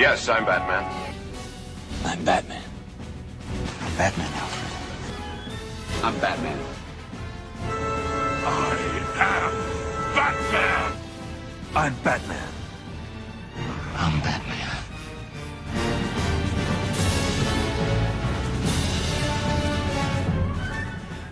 Yes, I'm Batman. I'm Batman. I'm Batman, Alfred. I'm Batman. I am Batman! I'm Batman. I'm Batman.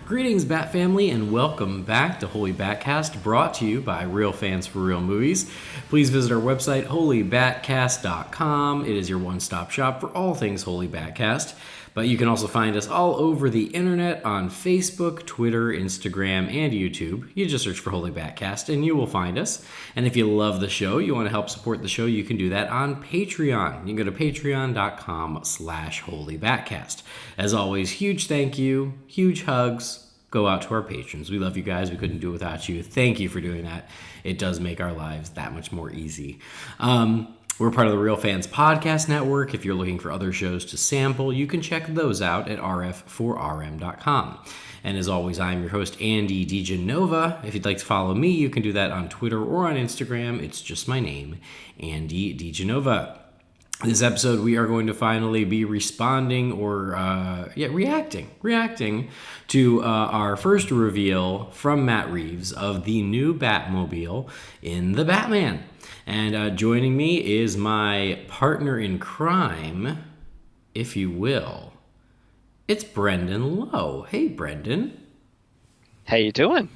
Greetings, Bat Family, and welcome back to Holy BatCast, brought to you by Real Fans for Real Movies. Please visit our website, holybatcast.com. It is your one-stop shop for all things Holy BatCast. But you can also find us all over the internet on Facebook, Twitter, Instagram, and YouTube. You just search for Holy BatCast and you will find us. And if you love the show, you want to help support the show, you can do that on Patreon. You can go to patreon.com/holybatcast. As always, huge thank you, huge hugs go out to our patrons. We love you guys. We couldn't do it without you. Thank you for doing that. It does make our lives that much more easy. We're part of the Real Fans Podcast Network. If you're looking for other shows to sample, you can check those out at rf4rm.com. And as always, I'm your host, Andy DiGenova. If you'd like to follow me, you can do that on Twitter or on Instagram. It's just my name, Andy DiGenova. This episode, we are going to finally be responding or reacting to our first reveal from Matt Reeves of the new Batmobile in The Batman. And joining me is my partner in crime, if you will. It's Brendan Lowe. Hey, Brendan. How you doing?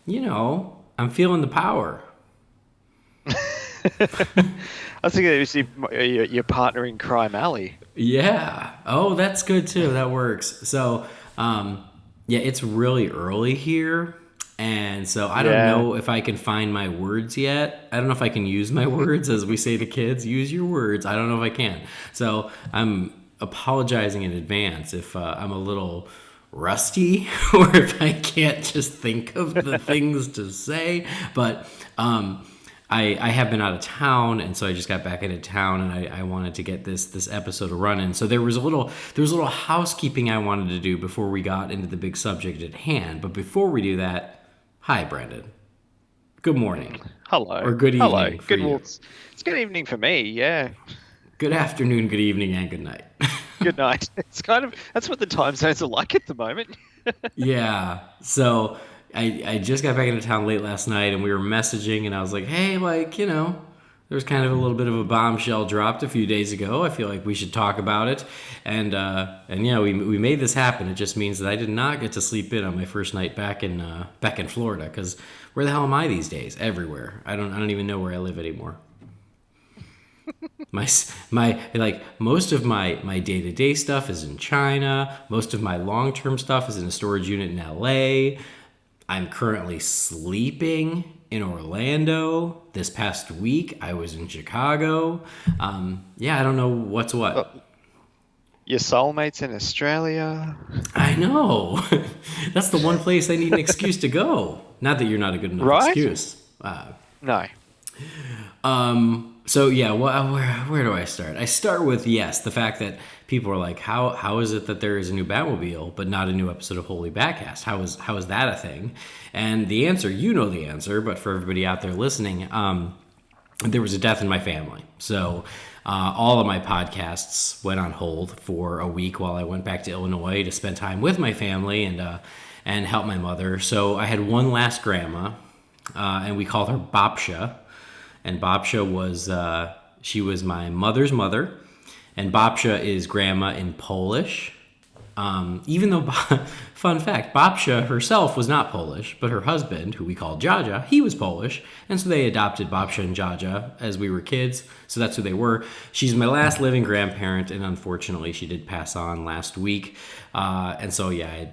You know, I'm feeling the power. I was thinking it was your partner in crime, Ali. Yeah. Oh, that's good too. That works. So, it's really early here. And so I don't know if I can find my words yet. I don't know if I can use my words, as we say to kids. Use your words. I don't know if I can. So I'm apologizing in advance if I'm a little rusty or if I can't just think of the things to say. But I have been out of town, and so I just got back into town, and I wanted to get this episode running. So there was a little housekeeping I wanted to do before we got into the big subject at hand. But before we do that, hi, Brandon. Good morning. Hello. Or good evening. Hello. For good. you. Well, it's good evening for me. Yeah. Good afternoon, good evening, and good night. Good night. It's that's what the time zones are like at the moment. Yeah. So I just got back into town late last night, and we were messaging, and I was like, hey, there was kind of a little bit of a bombshell dropped a few days ago. I feel like we should talk about it. And we made this happen. It just means that I did not get to sleep in on my first night back in Florida, because where the hell am I these days? Everywhere. I don't even know where I live anymore. Most of my day-to-day stuff is in China. Most of my long-term stuff is in a storage unit in LA. I'm currently sleeping in Orlando. This past week, I was in Chicago. I don't know what's what. Your soulmate's in Australia. I know. That's the one place I need an excuse to go. Not that you're not a good enough excuse. No. So where do I start? I start with, the fact that people are like, how is it that there is a new Batmobile but not a new episode of Holy BatCast? How is that a thing? And the answer, you know the answer, but for everybody out there listening, there was a death in my family. So all of my podcasts went on hold for a week while I went back to Illinois to spend time with my family and help my mother. So I had one last grandma, and we called her Babcia. And Babcia she was my mother's mother. And Babcia is grandma in Polish. Even though, fun fact, Babcia herself was not Polish, but her husband, who we called Jaja, he was Polish. And so they adopted Babcia and Jaja as we were kids. So that's who they were. She's my last living grandparent, and unfortunately she did pass on last week. And so, I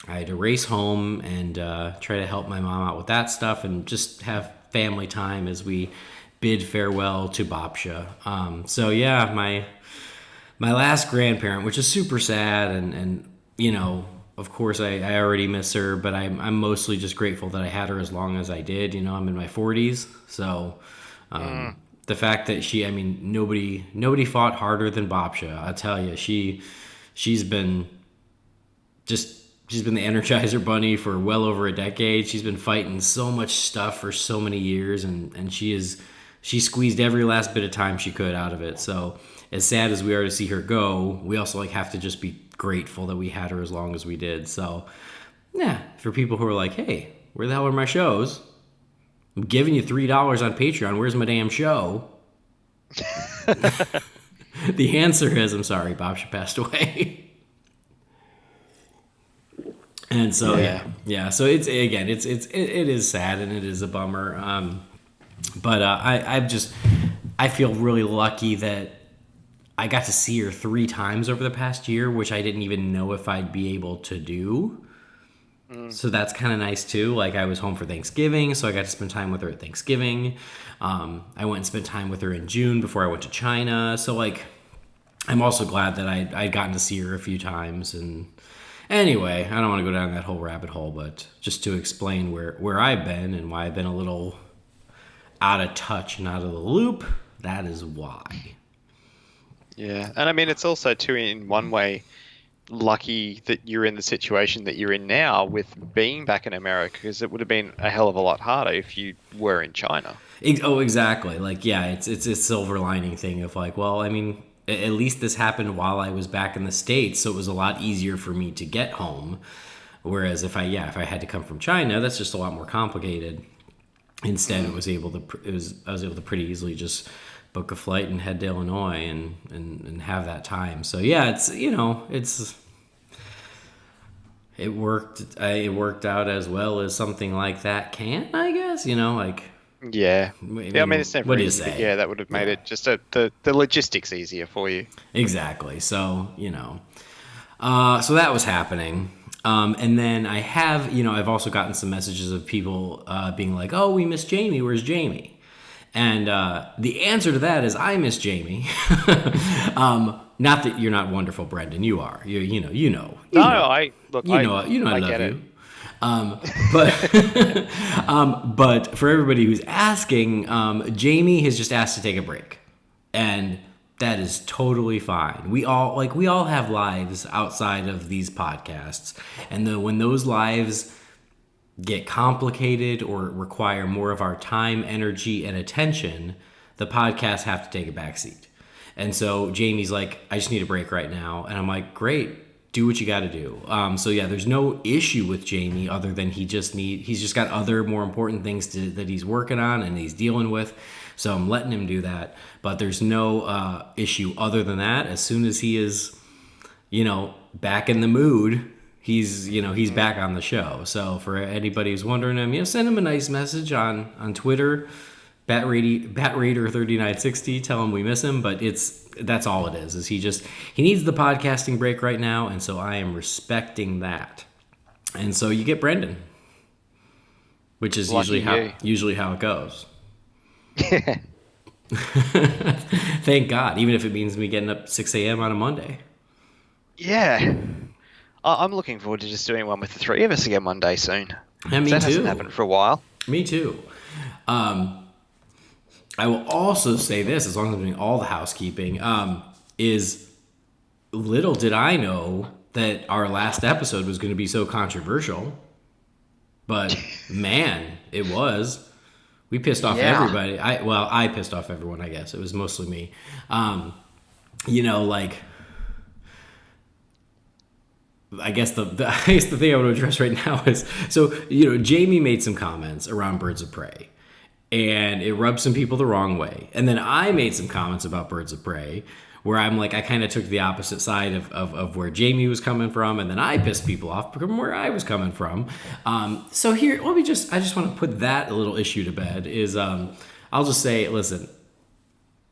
had to race home and try to help my mom out with that stuff and just have family time as we bid farewell to Babcia. My last grandparent, which is super sad, and of course I already miss her, but I'm mostly just grateful that I had her as long as I did. I'm in my 40s, so the fact that nobody fought harder than Babcia. I tell you, she's been the Energizer Bunny for well over a decade. She's been fighting so much stuff for so many years, and she is she squeezed every last bit of time she could out of it. So as sad as we are to see her go, we also like have to just be grateful that we had her as long as we did. So yeah, for people who are like, hey, where the hell are my shows? I'm giving you $3 on Patreon. Where's my damn show? The answer is, I'm sorry, Bob, she passed away. And so yeah. So it is sad and it is a bummer. But I feel really lucky that I got to see her 3 times over the past year, which I didn't even know if I'd be able to do. So that's kind of nice too. Like I was home for Thanksgiving, so I got to spend time with her at Thanksgiving. I went and spent time with her in June before I went to China. So like, I'm also glad that I'd gotten to see her a few times. And anyway, I don't want to go down that whole rabbit hole, but just to explain where I've been and why I've been a little out of touch and out of the loop, that is why. Yeah, and I mean, it's also too, in one way, lucky that you're in the situation that you're in now with being back in America, because it would have been a hell of a lot harder if you were in China. Oh, exactly. Like, yeah, it's a silver lining thing of like, well, I mean, at least this happened while I was back in the States, so it was a lot easier for me to get home. Whereas if I had to come from China, that's just a lot more complicated. Instead, I was able to pretty easily just book a flight and head to Illinois and have that time. So yeah, it worked out as well as something like that can, I guess, like. Yeah. I mean, it's never what do you easy, say? but yeah, that would have made it just the logistics easier for you. Exactly. So, so that was happening. And then I have, I've also gotten some messages of people being like, oh, we miss Jamie. Where's Jamie? And the answer to that is I miss Jamie. Not that you're not wonderful, Brendan. You are. You know. I love get it. you. But for everybody who's asking, Jamie has just asked to take a break, and that is totally fine. We all have lives outside of these podcasts, and when those lives get complicated or require more of our time, energy, and attention, the podcasts have to take a backseat. And so Jamie's like, I just need a break right now, and I'm like, great, do what you got to do. So yeah, there's no issue with Jamie other than he's just got other more important things that he's working on and he's dealing with. So I'm letting him do that. But there's no issue other than that. As soon as he is, back in the mood, he's back on the show. So for anybody who's wondering him, send him a nice message on Twitter, BatRaider3960. Tell him we miss him. But that's all it is he needs the podcasting break right now, and so I am respecting that. And so you get Brendan, which is usually how it goes. Thank God, even if it means me getting up 6 a.m. on a Monday. Yeah. I'm looking forward to just doing one with the 3 of us again one day soon. And me that too. Hasn't happened for a while. Me too. I will also say this, as long as I'm doing all the housekeeping, is little did I know that our last episode was going to be so controversial. But man, it was. We pissed off everybody. I pissed off everyone, I guess. It was mostly me. I guess the thing I want to address right now is, so, Jamie made some comments around Birds of Prey, and it rubbed some people the wrong way. And then I made some comments about Birds of Prey, where I'm like, I kind of took the opposite side of where Jamie was coming from, and then I pissed people off from where I was coming from. So here, I just want to put that little issue to bed, is I'll just say, listen,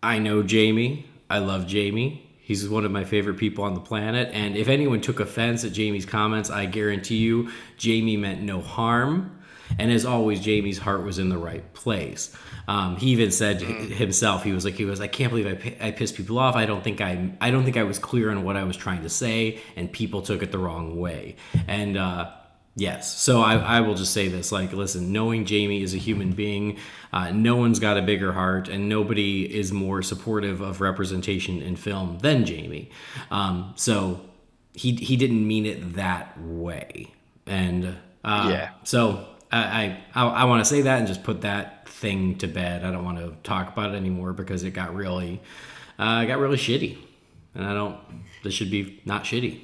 I know Jamie. I love Jamie. He's one of my favorite people on the planet. And if anyone took offense at Jamie's comments, I guarantee you Jamie meant no harm. And as always, Jamie's heart was in the right place. He even said himself, he was like, I can't believe I pissed people off. I don't think I was clear on what I was trying to say, and people took it the wrong way. And yes, so I will just say this, like, listen, knowing Jamie is a human being, no one's got a bigger heart, and nobody is more supportive of representation in film than Jamie. So he didn't mean it that way. And so I want to say that and just put that thing to bed. I don't want to talk about it anymore because it got really shitty, and this should be not shitty.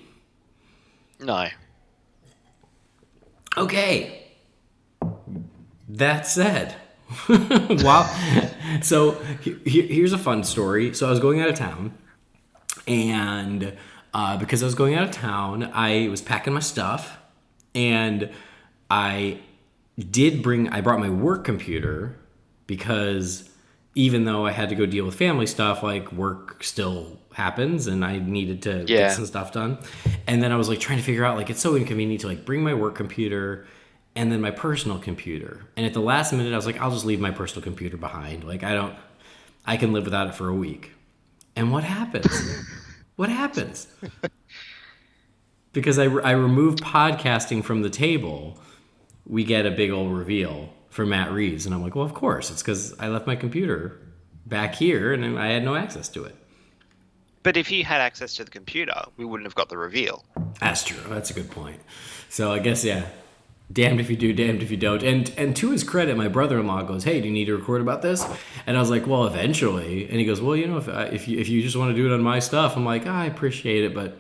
No. Okay. That said, wow. So here's a fun story. So I was going out of town, and because I was going out of town, I was packing my stuff, and I brought my work computer because even though I had to go deal with family stuff, like work still happens and I needed to get some stuff done. And then I was like trying to figure out, like, it's so inconvenient to like bring my work computer and then my personal computer. And at the last minute I was like, I'll just leave my personal computer behind. Like I can live without it for a week. And what happens? What happens? Because I remove podcasting from the table, we get a big old reveal for Matt Reeves. And I'm like, well, of course. It's because I left my computer back here and I had no access to it. But if you had access to the computer, we wouldn't have got the reveal. That's true. That's a good point. So I guess, yeah, damned if you do, damned if you don't. And to his credit, my brother-in-law goes, hey, do you need to record about this? And I was like, well, eventually. And he goes, well, if you just want to do it on my stuff, I'm like, I appreciate it. But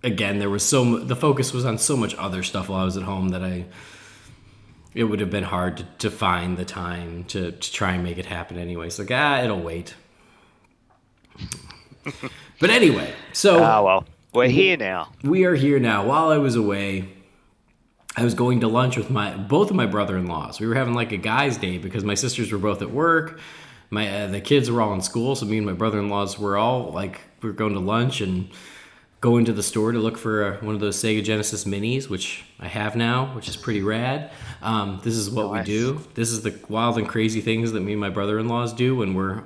again, there was the focus was on so much other stuff while I was at home that it would have been hard to find the time to try and make it happen anyway. So it'll wait. But anyway, so well, we're here now. We are here now. While I was away, I was going to lunch with both of my brother-in-laws. We were having like a guys' day because my sisters were both at work. The kids were all in school, so me and my brother-in-laws were all like, we were going to lunch and going to the store to look for one of those Sega Genesis Minis, which I have now, which is pretty rad. This is what we do. This is the wild and crazy things that me and my brother-in-laws do when we're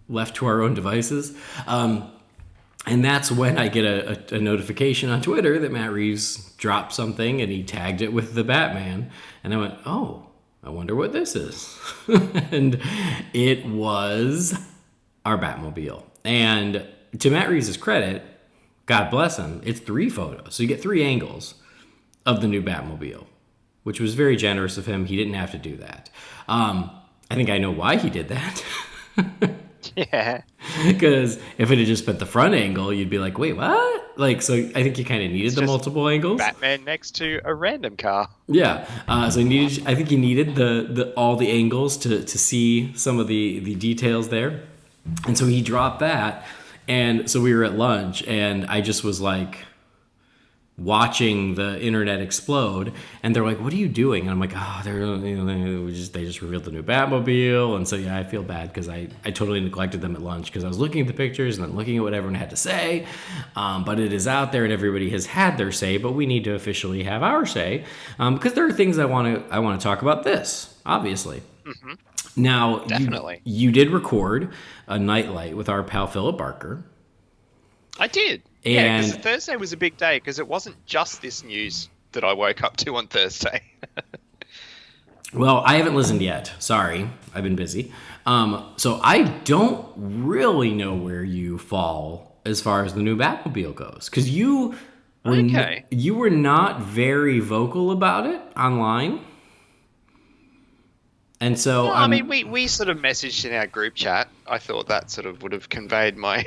left to our own devices. And that's when I get a notification on Twitter that Matt Reeves dropped something and he tagged it with the Batman. And I went, oh, I wonder what this is. And it was our Batmobile. And to Matt Reeves' credit, God bless him, it's 3 photos. So you get 3 angles of the new Batmobile, which was very generous of him. He didn't have to do that. I think I know why he did that. Yeah. Because if it had just been the front angle, you'd be like, wait, what? Like, so I think you kind of needed the multiple angles. Batman next to a random car. Yeah. So I think he needed all the angles to see some of the details there. And so he dropped that. And so we were at lunch and I just was like watching the internet explode, and they're like, what are you doing? And I'm like, oh, they just revealed the new Batmobile. And so yeah, I feel bad because I totally neglected them at lunch because I was looking at the pictures and then looking at what everyone had to say. But it is out there and everybody has had their say, but we need to officially have our say because there are things I want to talk about this, obviously. Mm-hmm. Now, definitely, you did record a nightlight with our pal Philip Barker. I did. Yeah, because Thursday was a big day because it wasn't just this news that I woke up to on Thursday. Well, I haven't listened yet. Sorry, I've been busy. So I don't really know where you fall as far as the new Batmobile goes, because you were not very vocal about it online. And so, no, I mean, we sort of messaged in our group chat. I thought that sort of would have conveyed my,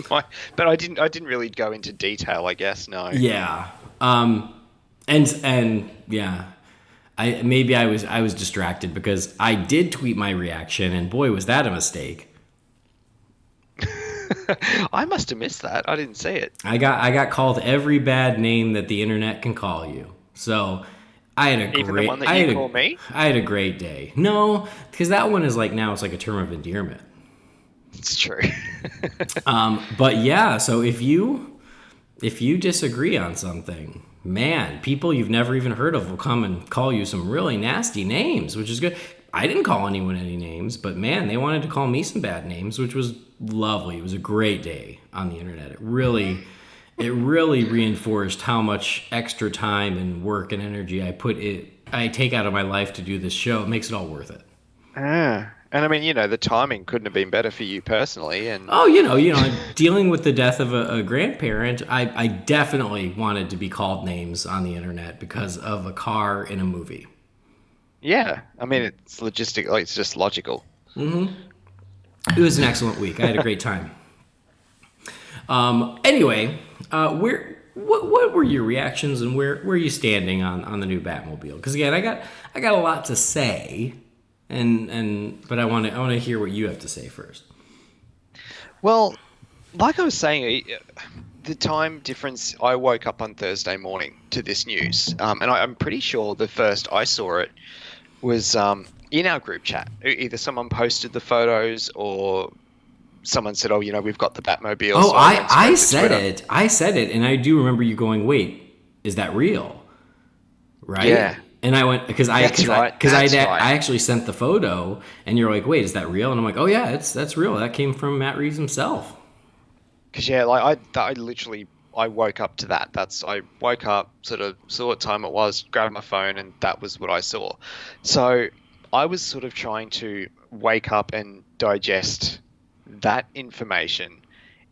but I didn't really go into detail, I guess. No. Yeah. And yeah, I was distracted because I did tweet my reaction, and boy, was that a mistake. I must have missed that. I didn't see it. I got called every bad name that the internet can call you. So. I had a Even the one that you call me? I had a great day. No, because that one is like now it's like a term of endearment. It's true. But yeah, so if you disagree on something, man, people you've never even heard of will come and call you some really nasty names, which is good. I didn't call anyone any names, but man, they wanted to call me some bad names, which was lovely. It was a great day on the internet. It really reinforced how much extra time and work and energy I take out of my life to do this show. It makes it all worth it. And I mean, the timing couldn't have been better for you personally. And dealing with the death of a grandparent, I definitely wanted to be called names on the internet because of a car in a movie. Yeah, I mean it's logistic. Like, it's just logical. It was an excellent week. I had a great time. Anyway, what were your reactions, and where are you standing on the new Batmobile? Because again, I got a lot to say, but I want to hear what you have to say first. Well, like I was saying, the time difference. I woke up on Thursday morning to this news, and I'm pretty sure the first I saw it was in our group chat. Either someone posted the photos or someone said, "Oh, we've got the Batmobile." Oh, So I went straight I to said Twitter. it. I said it, and I do remember you going, "Wait, is that real?" Right? Yeah. And I went because I That's right. I actually sent the photo, and you're like, "Wait, is that real?" And I'm like, "Oh yeah, that's real. That came from Matt Reeves himself." Because I literally I woke up to that. I woke up, sort of saw what time it was, grabbed my phone, and that was what I saw. So I was sort of trying to wake up and digest that information,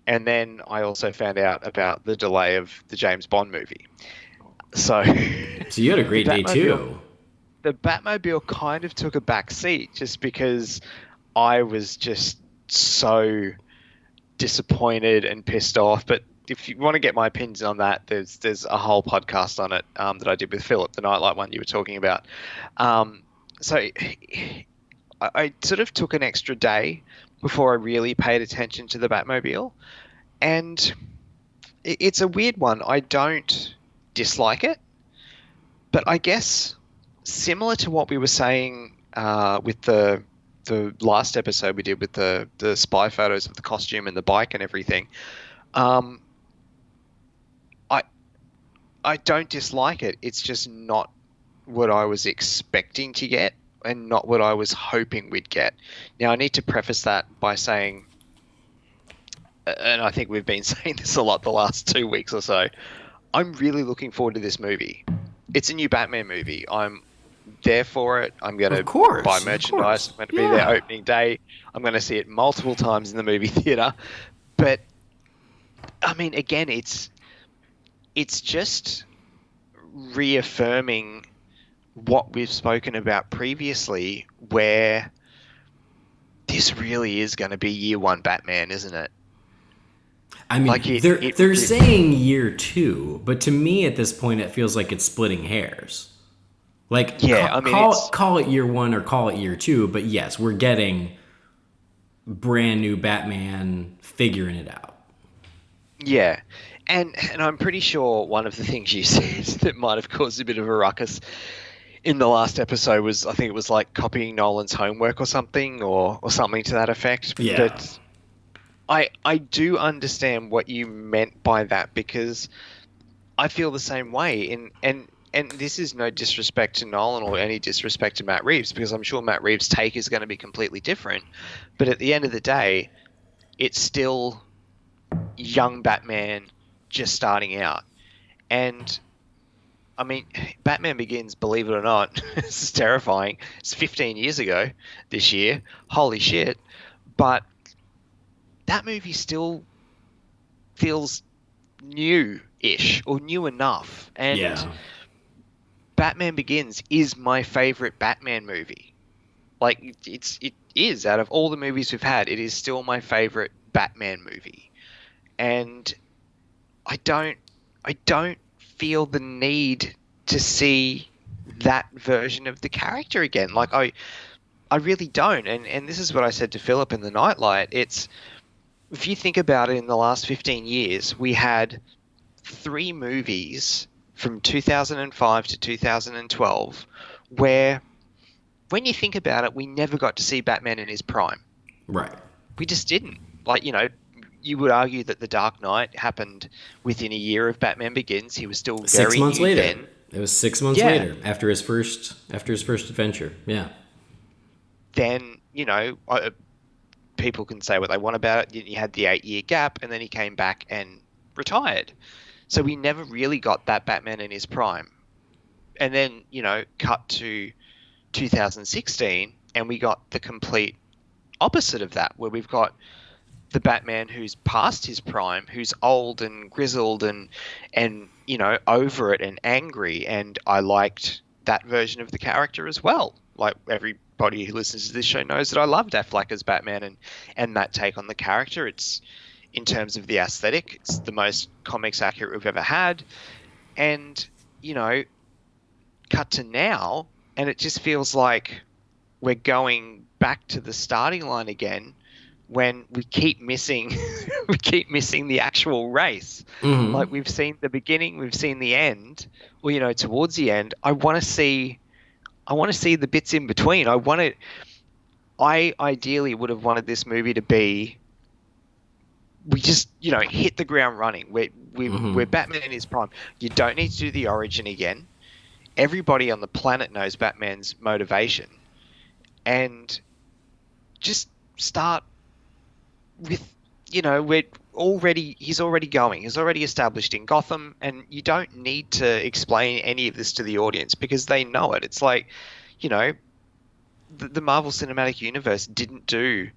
and then I also found out about the delay of the James Bond movie. So So you had a great day Batmobile- too. the Batmobile kind of took a back seat just because I was just so disappointed and pissed off. But if you want to get my opinions on that, there's a whole podcast on it that I did with Philip, the Nightlight one you were talking about. So I sort of took an extra day before I really paid attention to the Batmobile, and it's a weird one. I don't dislike it, but I guess similar to what we were saying with the last episode we did with the spy photos of the costume and the bike and everything, I don't dislike it. It's just not what I was expecting to get and not what I was hoping we'd get. Now, I need to preface that by saying, and I think we've been saying this a lot the last 2 weeks or so, I'm really looking forward to this movie. It's a new Batman movie. I'm there for it. I'm going to buy merchandise. I'm going to be there opening day. I'm going to see it multiple times in the movie theater. But, I mean, again, it's just reaffirming what we've spoken about previously, where this really is going to be year one Batman, isn't it? I mean, they're saying year two, but to me at this point it feels like it's splitting hairs. Like, yeah, call it year one or call it year two, but yes, we're getting brand new Batman figuring it out. Yeah. And I'm pretty sure one of the things you said that might have caused a bit of a ruckus in the last episode was, I think it was like copying Nolan's homework or something, or something to that effect. Yeah. But I do understand what you meant by that, because I feel the same way. And this is no disrespect to Nolan or any disrespect to Matt Reeves, because I'm sure Matt Reeves' take is going to be completely different. But at the end of the day, it's still young Batman just starting out. And I mean, Batman Begins, believe it or not, this is terrifying. It's 15 years ago this year. Holy shit. But that movie still feels new-ish, or new enough. And Batman Begins is my favorite Batman movie. Like, it is, out of all the movies we've had, it is still my favorite Batman movie. And I don't feel the need to see that version of the character again. Like, I really don't. And this is what I said to Philip in the Nightlight. It's, if you think about it, in the last 15 years, we had 3 movies from 2005 to 2012 where, when you think about it, we never got to see Batman in his prime. Right. We just didn't. Like, you would argue that The Dark Knight happened within a year of Batman Begins. He was still very 6 months new later. then. It was 6 months later, after his first adventure. Yeah. Then, people can say what they want about it. You had the 8-year gap, and then he came back and retired. So we never really got that Batman in his prime. And then, cut to 2016, and we got the complete opposite of that, where we've got the Batman who's past his prime, who's old and grizzled and over it and angry. And I liked that version of the character as well. Like, everybody who listens to this show knows that I loved Affleck as Batman, and that take on the character. It's, in terms of the aesthetic, it's the most comics accurate we've ever had. And, you know, cut to now, and it just feels like we're going back to the starting line again when we keep missing the actual race. Mm-hmm. Like, we've seen the beginning, we've seen the end, or, you know, towards the end. I want to see the bits in between. I ideally would have wanted this movie to be, we just, you know, hit the ground running. We're Batman in his prime. You don't need to do the origin again. Everybody on the planet knows Batman's motivation. And just start with, you know, he's already going. He's already established in Gotham, and you don't need to explain any of this to the audience because they know it. It's like, you know, the Marvel Cinematic Universe didn't do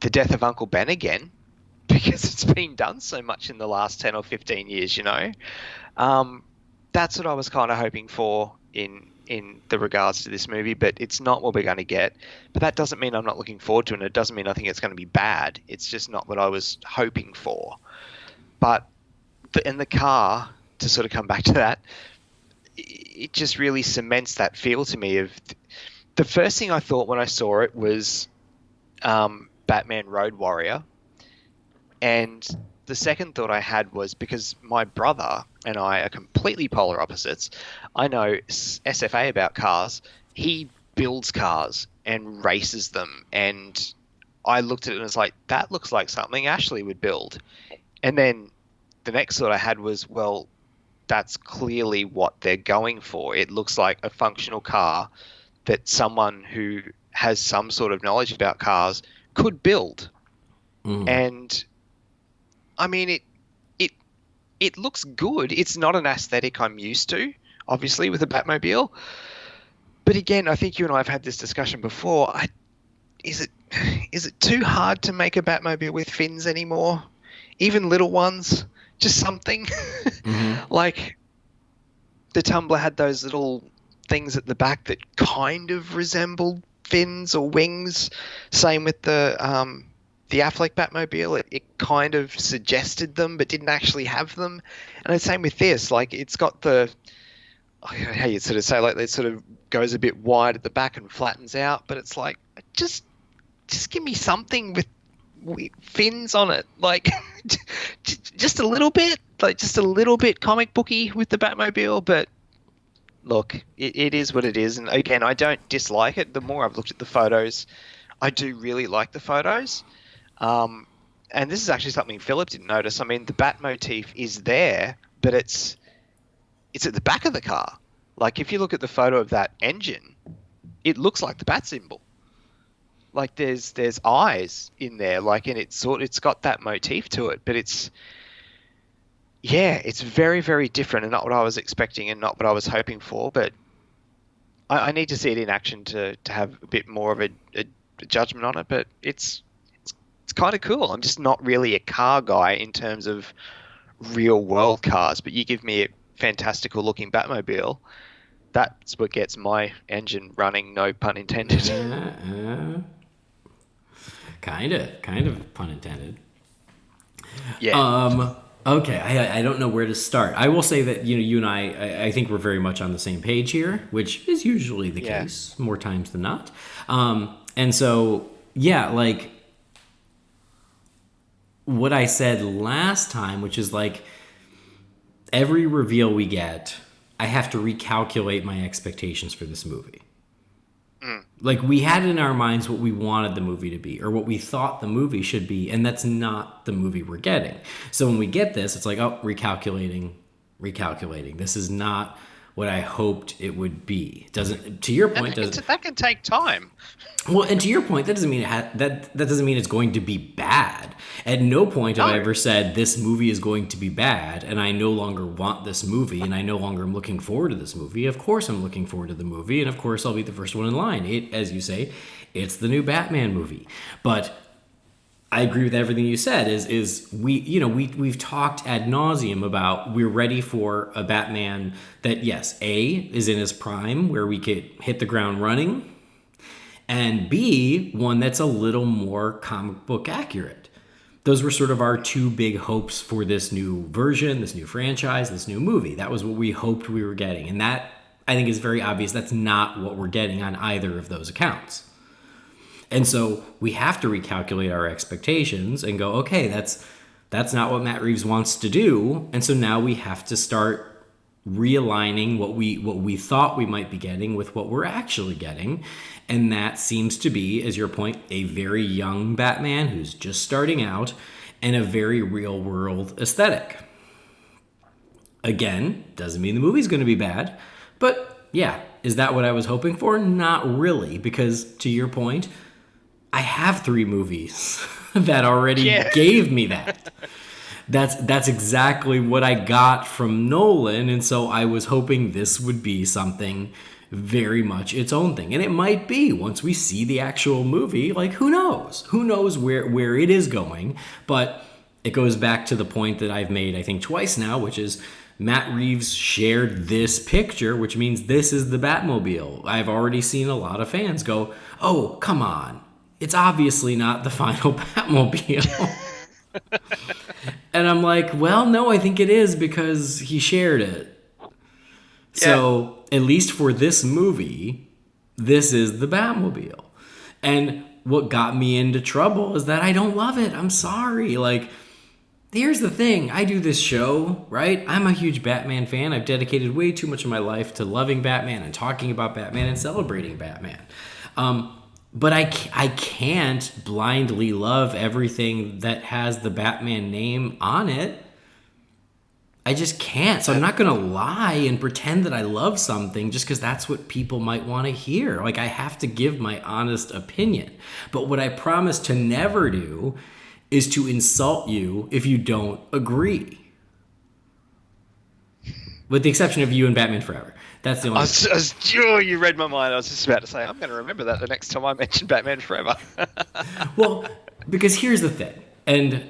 the death of Uncle Ben again because it's been done so much in the last 10 or 15 years, you know. That's what I was kind of hoping for in the regards to this movie, but it's not what we're going to get. But that doesn't mean I'm not looking forward to it, and it doesn't mean I think it's going to be bad. It's just not what I was hoping for. But in the car, to sort of come back to that, it just really cements that feel to me of the first thing I thought when I saw it was Batman Road Warrior. And the second thought I had was, because my brother and I are completely polar opposites, I know SFA about cars. He builds cars and races them. And I looked at it and was like, that looks like something Ashley would build. And then the next thought I had was, well, that's clearly what they're going for. It looks like a functional car that someone who has some sort of knowledge about cars could build. And I mean, it looks good. It's not an aesthetic I'm used to, obviously, with a Batmobile. But again, I think you and I have had this discussion before. Is it too hard to make a Batmobile with fins anymore? Even little ones? Just something? Like, the Tumbler had those little things at the back that kind of resembled fins or wings. Same with the Affleck Batmobile. It kind of suggested them but didn't actually have them. And the same with this. Like, it's got the, how you sort of say, like, it sort of goes a bit wide at the back and flattens out, but it's like, just give me something with fins on it. Like, just a little bit, like, just a little bit comic booky with the Batmobile. But look, it is what it is. And again, I don't dislike it. The more I've looked at the photos, I do really like the photos. And this is actually something Philip didn't notice. I mean, the Bat motif is there, but it's at the back of the car. Like, if you look at the photo of that engine, it looks like the Bat symbol. Like, there's eyes in there, like, and it's got that motif to it, but it's very, very different and not what I was expecting and not what I was hoping for. But I need to see it in action to have a bit more of a judgment on it. But it's kind of cool. I'm just not really a car guy in terms of real world cars, but you give me a fantastical looking Batmobile, that's what gets my engine running, no pun intended. Kind of pun intended. Yeah. Okay, I don't know where to start. I will say that, you and I think we're very much on the same page here, which is usually the case, more times than not. And so, yeah, like what I said last time, which is like every reveal we get, I have to recalculate my expectations for this movie. Like, we had in our minds what we wanted the movie to be, or what we thought the movie should be, and that's not the movie we're getting. So when we get this, it's like, oh, recalculating. This is not what I hoped it would be. Doesn't, to your point, that can take time. Well, and to your point, that doesn't mean that doesn't mean it's going to be bad. At no point have I ever said this movie is going to be bad, and I no longer want this movie, and I no longer am looking forward to this movie. Of course, I'm looking forward to the movie, and of course, I'll be the first one in line. As you say, it's the new Batman movie. But I agree with everything you said. Is we've talked ad nauseum about we're ready for a Batman that, yes, A, is in his prime where we could hit the ground running, and B, one that's a little more comic book accurate. Those were sort of our two big hopes for this new version, this new franchise, this new movie. That was what we hoped we were getting, and that, I think, is very obvious. That's not what we're getting on either of those accounts. And so we have to recalculate our expectations and go, okay, that's not what Matt Reeves wants to do. And so now we have to start realigning what we thought we might be getting with what we're actually getting. And that seems to be, as your point, a very young Batman who's just starting out and a very real world aesthetic. Again, doesn't mean the movie's going to be bad, but yeah, is that what I was hoping for? Not really, because to your point, I have 3 movies that already gave me that. That's exactly what I got from Nolan, and so I was hoping this would be something very much its own thing. And it might be once we see the actual movie. Like, who knows? Who knows where it is going? But it goes back to the point that I've made, I think, twice now, which is Matt Reeves shared this picture, which means this is the Batmobile. I've already seen a lot of fans go, oh, come on. It's obviously not the final Batmobile. And I'm like, well, no, I think it is because he shared it. Yeah. So at least for this movie, this is the Batmobile. And what got me into trouble is that I don't love it. I'm sorry. Like, here's the thing. I do this show, right? I'm a huge Batman fan. I've dedicated way too much of my life to loving Batman and talking about Batman and celebrating Batman. But I can't blindly love everything that has the Batman name on it. I just can't. So I'm not going to lie and pretend that I love something just because that's what people might want to hear. Like, I have to give my honest opinion. But what I promise to never do is to insult you if you don't agree. With the exception of you and Batman Forever. That's the only you read my mind. I was just about to say, I'm going to remember that the next time I mention Batman Forever. Well, because here's the thing. And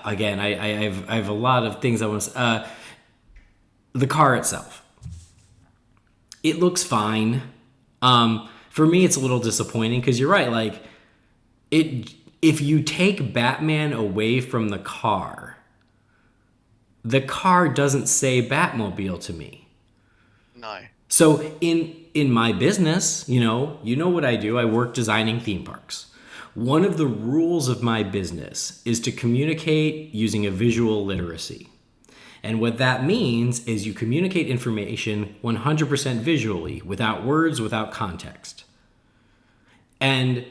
again, I have a lot of things I want to say. The car itself. It looks fine. For me, it's a little disappointing because you're right. Like, if you take Batman away from the car doesn't say Batmobile to me. No. So in my business, you know what I do. I work designing theme parks. One of the rules of my business is to communicate using a visual literacy. And what that means is you communicate information 100% visually, without words, without context. And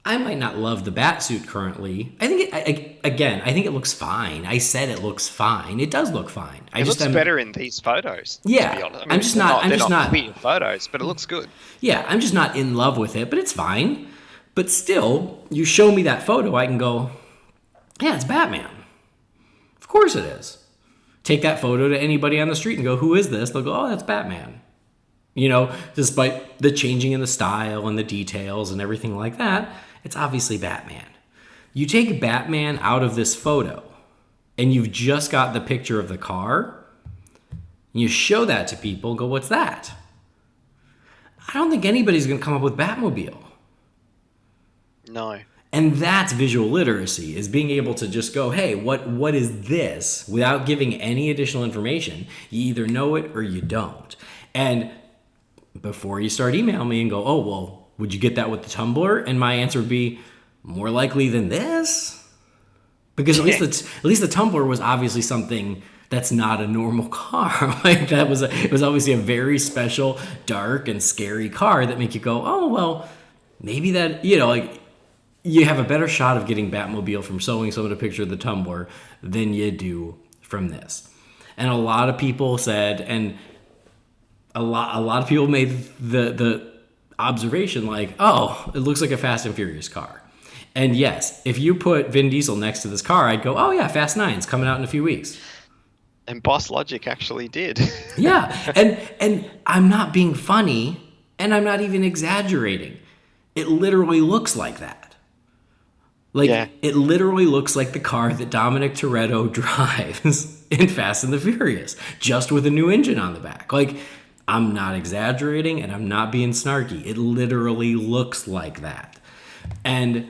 I might not love the Batsuit currently. I think I think it looks fine. I said it looks fine. It does look fine. It looks better in these photos. Yeah, to be honest. I mean, I'm just not. They're not clear photos, but it looks good. Yeah, I'm just not in love with it, but it's fine. But still, you show me that photo, I can go, yeah, it's Batman. Of course it is. Take that photo to anybody on the street and go, who is this? They'll go, oh, that's Batman. You know, despite the changing in the style and the details and everything like that, it's obviously Batman. You take Batman out of this photo and you've just got the picture of the car, and you show that to people and go, what's that? I don't think anybody's going to come up with Batmobile. No. And that's visual literacy, is being able to just go, hey, what is this? Without giving any additional information. You either know it or you don't. And before you start emailing me and go, oh, well, would you get that with the Tumbler? And my answer would be, more likely than this? Because at least the Tumbler was obviously something that's not a normal car. Like, it was obviously a very special, dark, and scary car that make you go, oh, well, maybe that, like, you have a better shot of getting Batmobile from showing someone a picture of the Tumbler than you do from this. And a lot of people said, and a lot of people made the observation like, oh, it looks like a Fast and Furious car. And yes, if you put Vin Diesel next to this car, I'd go, oh yeah, Fast 9's coming out in a few weeks. And Boss Logic actually did. Yeah, and I'm not being funny, and I'm not even exaggerating. It literally looks like that. Like, Yeah. it literally looks like the car that Dominic Toretto drives in Fast and the Furious, just with a new engine on the back. Like, I'm not exaggerating and I'm not being snarky. It literally looks like that. And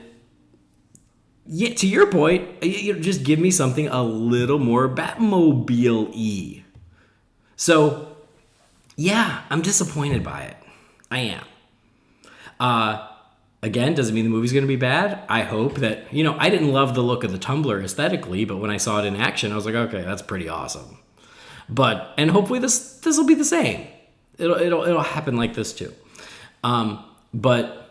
yeah, to your point, just give me something a little more Batmobile-y. So, yeah, I'm disappointed by it. I am. Again, doesn't mean the movie's going to be bad. I hope that, I didn't love the look of the Tumbler aesthetically, but when I saw it in action, I was like, okay, that's pretty awesome. And hopefully this will be the same. It'll happen like this too. But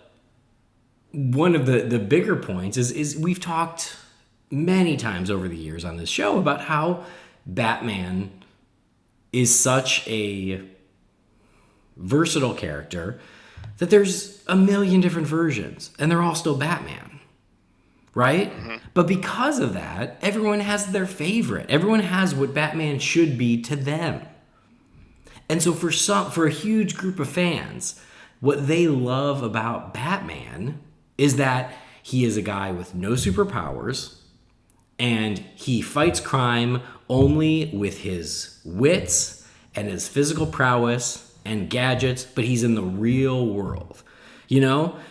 one of the bigger points is we've talked many times over the years on this show about how Batman is such a versatile character that there's a million different versions and they're all still Batman, right? Mm-hmm. But because of that, everyone has their favorite. Everyone has what Batman should be to them. And so for a huge group of fans, what they love about Batman is that he is a guy with no superpowers and he fights crime only with his wits and his physical prowess and gadgets, but he's in the real world.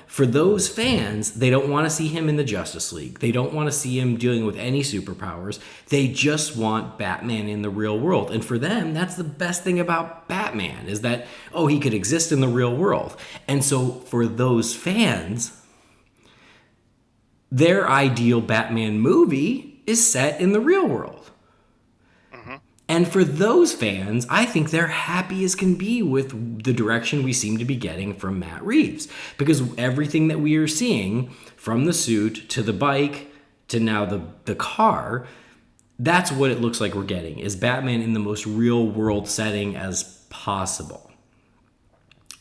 For those fans, they don't want to see him in the Justice League. They don't want to see him dealing with any superpowers. They just want Batman in the real world. And for them, that's the best thing about Batman is that, he could exist in the real world. And so for those fans, their ideal Batman movie is set in the real world. And for those fans, I think they're happy as can be with the direction we seem to be getting from Matt Reeves. Because everything that we are seeing, from the suit to the bike to now the car, that's what it looks like we're getting, is Batman in the most real world setting as possible.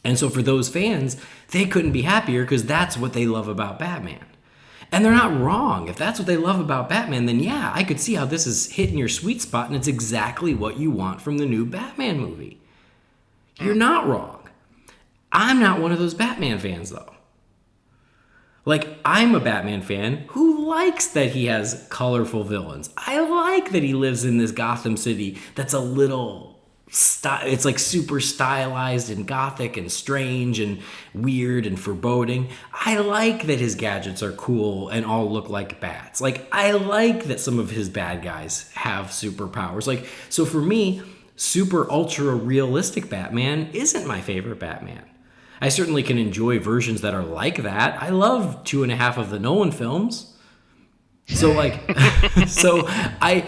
And so for those fans, they couldn't be happier because that's what they love about Batman. And they're not wrong. If that's what they love about Batman, then yeah, I could see how this is hitting your sweet spot and it's exactly what you want from the new Batman movie. You're not wrong. I'm not one of those Batman fans, though. Like, I'm a Batman fan who likes that he has colorful villains. I like that he lives in this Gotham City that's a little... it's like super stylized and gothic and strange and weird and foreboding. I like that his gadgets are cool and all look like bats. Like, I like that some of his bad guys have superpowers. Like, so for me, super ultra realistic Batman isn't my favorite Batman. I certainly can enjoy versions that are like that. I love 2.5 of the Nolan films. So I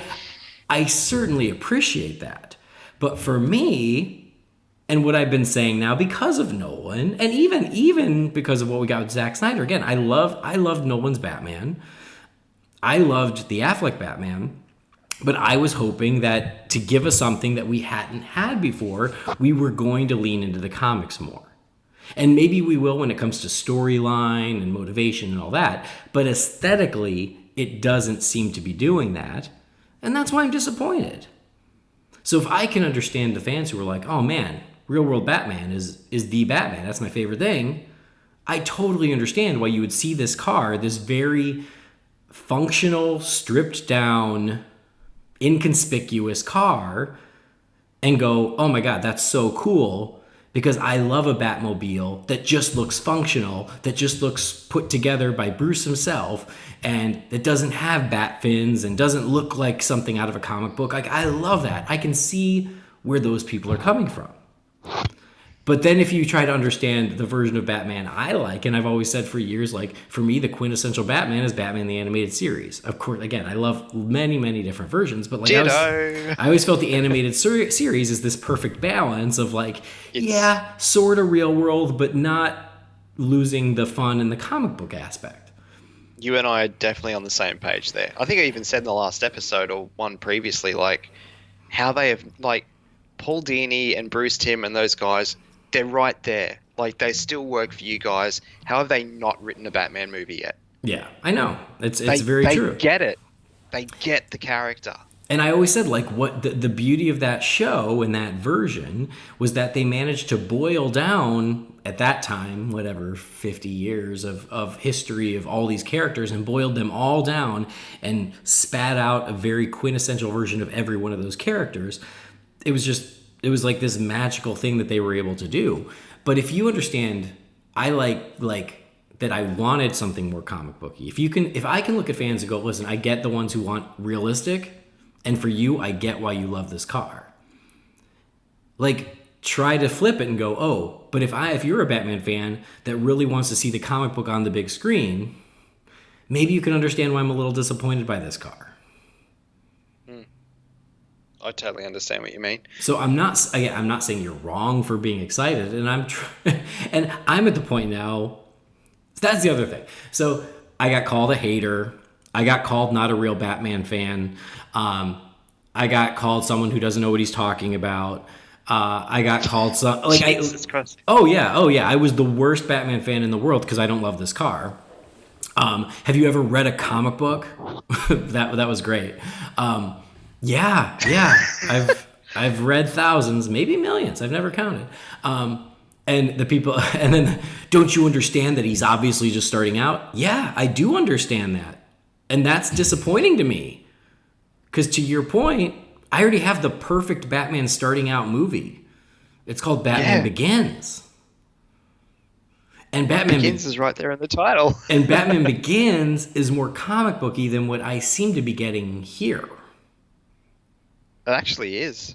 certainly appreciate that. But for me, and what I've been saying now because of Nolan, and even because of what we got with Zack Snyder, again, I loved Nolan's Batman. I loved the Affleck Batman, but I was hoping that to give us something that we hadn't had before, we were going to lean into the comics more. And maybe we will when it comes to storyline and motivation and all that, but aesthetically, it doesn't seem to be doing that, and that's why I'm disappointed. So if I can understand the fans who are like, oh man, real world Batman is the Batman, that's my favorite thing, I totally understand why you would see this car, this very functional, stripped down, inconspicuous car, and go, oh my God, that's so cool, because I love a Batmobile that just looks functional, that just looks put together by Bruce himself, and that doesn't have bat fins and doesn't look like something out of a comic book. Like, I love that. I can see where those people are coming from. But then if you try to understand the version of Batman I like, and I've always said for years, like, for me, the quintessential Batman is Batman the Animated Series. Of course, again, I love many, many different versions, but like I always felt the animated series is this perfect balance of like, sort of real world, but not losing the fun in the comic book aspect. You and I are definitely on the same page there. I think I even said in the last episode or one previously, like, how they have, like, Paul Dini and Bruce Timm and those guys, they're right there. Like, they still work for you guys. How have they not written a Batman movie yet? Yeah, I know. It's very true. They get it. They get the character. And I always said, like, what the beauty of that show and that version was that they managed to boil down, at that time, whatever, 50 years of history of all these characters, and boiled them all down and spat out a very quintessential version of every one of those characters. It was like this magical thing that they were able to do. But if you understand, I like that I wanted something more comic booky. If I can look at fans and go, listen, I get the ones who want realistic, and for you, I get why you love this car. Like, try to flip it and go, oh, but if you're a Batman fan that really wants to see the comic book on the big screen, maybe you can understand why I'm a little disappointed by this car. I totally understand what you mean. So I'm not saying you're wrong for being excited, and and I'm at the point now. That's the other thing. So I got called a hater. I got called not a real Batman fan. I got called someone who doesn't know what he's talking about. I got called Jesus Christ. Oh yeah. I was the worst Batman fan in the world because I don't love this car. Have you ever read a comic book? that was great. Yeah. I've read thousands, maybe millions. I've never counted. And the people, and then, don't you understand that he's obviously just starting out? Yeah, I do understand that. And that's disappointing to me. Because to your point, I already have the perfect Batman starting out movie. It's called Batman Begins. And Batman Begins is right there in the title. And Batman Begins is more comic booky than what I seem to be getting here. It actually is.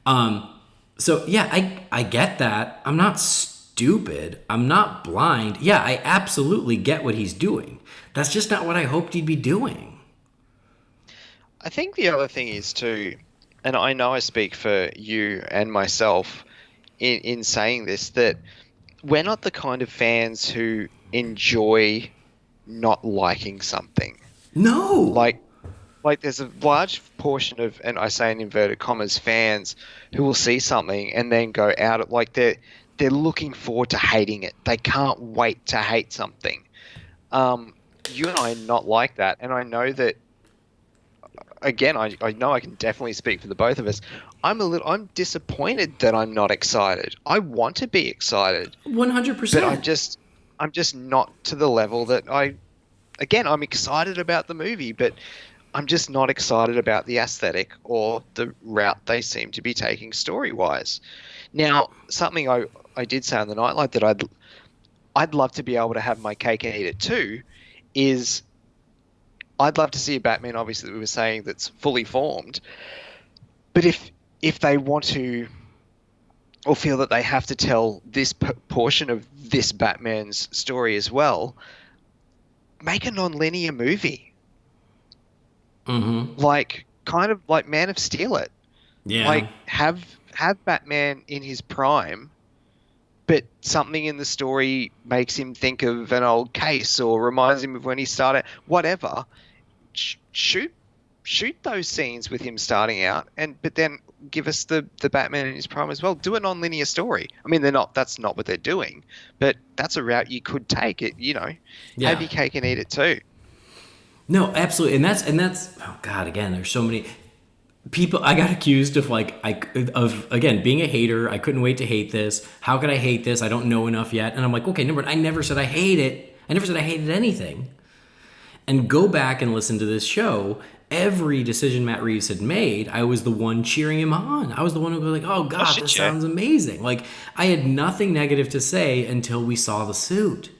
So yeah, I get that. I'm not stupid. I'm not blind. Yeah, I absolutely get what he's doing. That's just not what I hoped he'd be doing. I think the other thing is too, and I know I speak for you and myself in saying this, that we're not the kind of fans who enjoy not liking something. No. Like there's a large portion of, and I say in inverted commas, fans who will see something and then go out, like they're looking forward to hating it. They can't wait to hate something. You and I are not like that, and I know that. Again, I know I can definitely speak for the both of us. I'm disappointed that I'm not excited. I want to be excited, 100%. But I'm just not to the level that I'm excited about the movie, but I'm just not excited about the aesthetic or the route they seem to be taking story-wise. Now, something I did say on the Nightlight that I'd love to be able to have my cake and eat it too is I'd love to see a Batman, obviously, that we were saying, that's fully formed. But if they want to or feel that they have to tell this portion of this Batman's story as well, make a non-linear movie. Mm-hmm. Like, kind of like Man of Steel it. Yeah. Like, have Batman in his prime, but something in the story makes him think of an old case or reminds him of when he started, whatever. Shoot those scenes with him starting out, but then give us the Batman in his prime as well. Do a non-linear story. I mean, that's not what they're doing, but that's a route you could take. It, have your cake and eat it too. No, absolutely, and that's oh god, again, there's so many people. I got accused of again being a hater. I couldn't wait to hate this. How could I hate this? I don't know enough yet. And I'm like, okay, I never said I hate it. I never said I hated anything. And go back and listen to this show. Every decision Matt Reeves had made, I was the one cheering him on. I was the one who was like, oh god, this sounds amazing. Like, I had nothing negative to say until we saw the suit.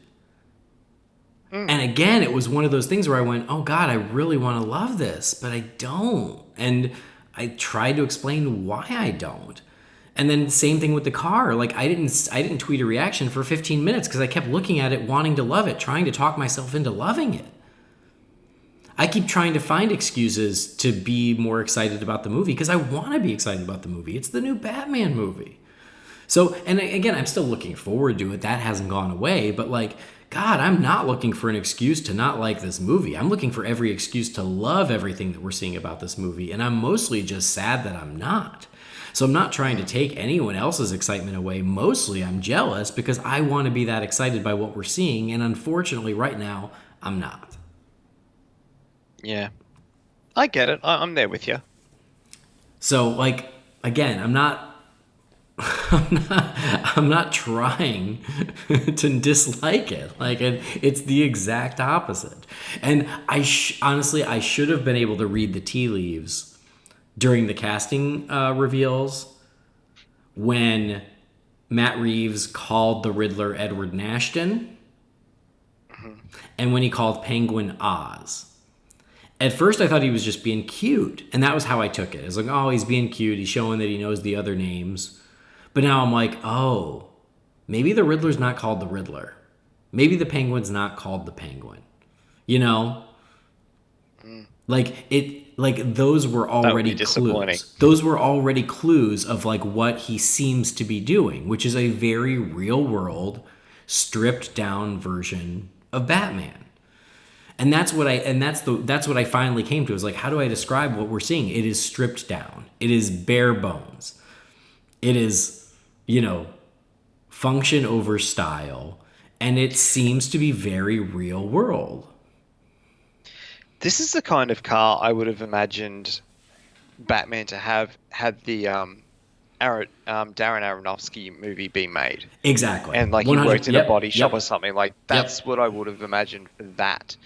And again, it was one of those things where I went, oh God, I really want to love this, but I don't. And I tried to explain why I don't. And then same thing with the car. Like, I didn't tweet a reaction for 15 minutes because I kept looking at it, wanting to love it, trying to talk myself into loving it. I keep trying to find excuses to be more excited about the movie because I want to be excited about the movie. It's the new Batman movie. So, and again, I'm still looking forward to it. That hasn't gone away, but like, God, I'm not looking for an excuse to not like this movie. I'm looking for every excuse to love everything that we're seeing about this movie. And I'm mostly just sad that I'm not. So I'm not trying to take anyone else's excitement away. Mostly I'm jealous because I want to be that excited by what we're seeing. And unfortunately, right now, I'm not. Yeah. I get it. I'm there with you. So, like, again, I'm not I'm not trying to dislike it. Like, it's the exact opposite. And honestly, I should have been able to read the tea leaves during the casting reveals when Matt Reeves called the Riddler Edward Nashton, and when he called Penguin Oz. At first, I thought he was just being cute, and that was how I took it. I was like, oh, he's being cute. He's showing that he knows the other names. But now I'm like, oh, maybe the Riddler's not called the Riddler. Maybe the Penguin's not called the Penguin. You know? Like those were already clues. Those were already clues of like what he seems to be doing, which is a very real world, stripped down version of Batman. And that's what I finally came to. Is like, how do I describe what we're seeing? It is stripped down. It is bare bones. It is, function over style, and it seems to be very real world. This is the kind of car I would have imagined Batman to have had the Darren Aronofsky movie been made. Exactly. And like he worked in a body shop or something. Like that's what I would have imagined for that.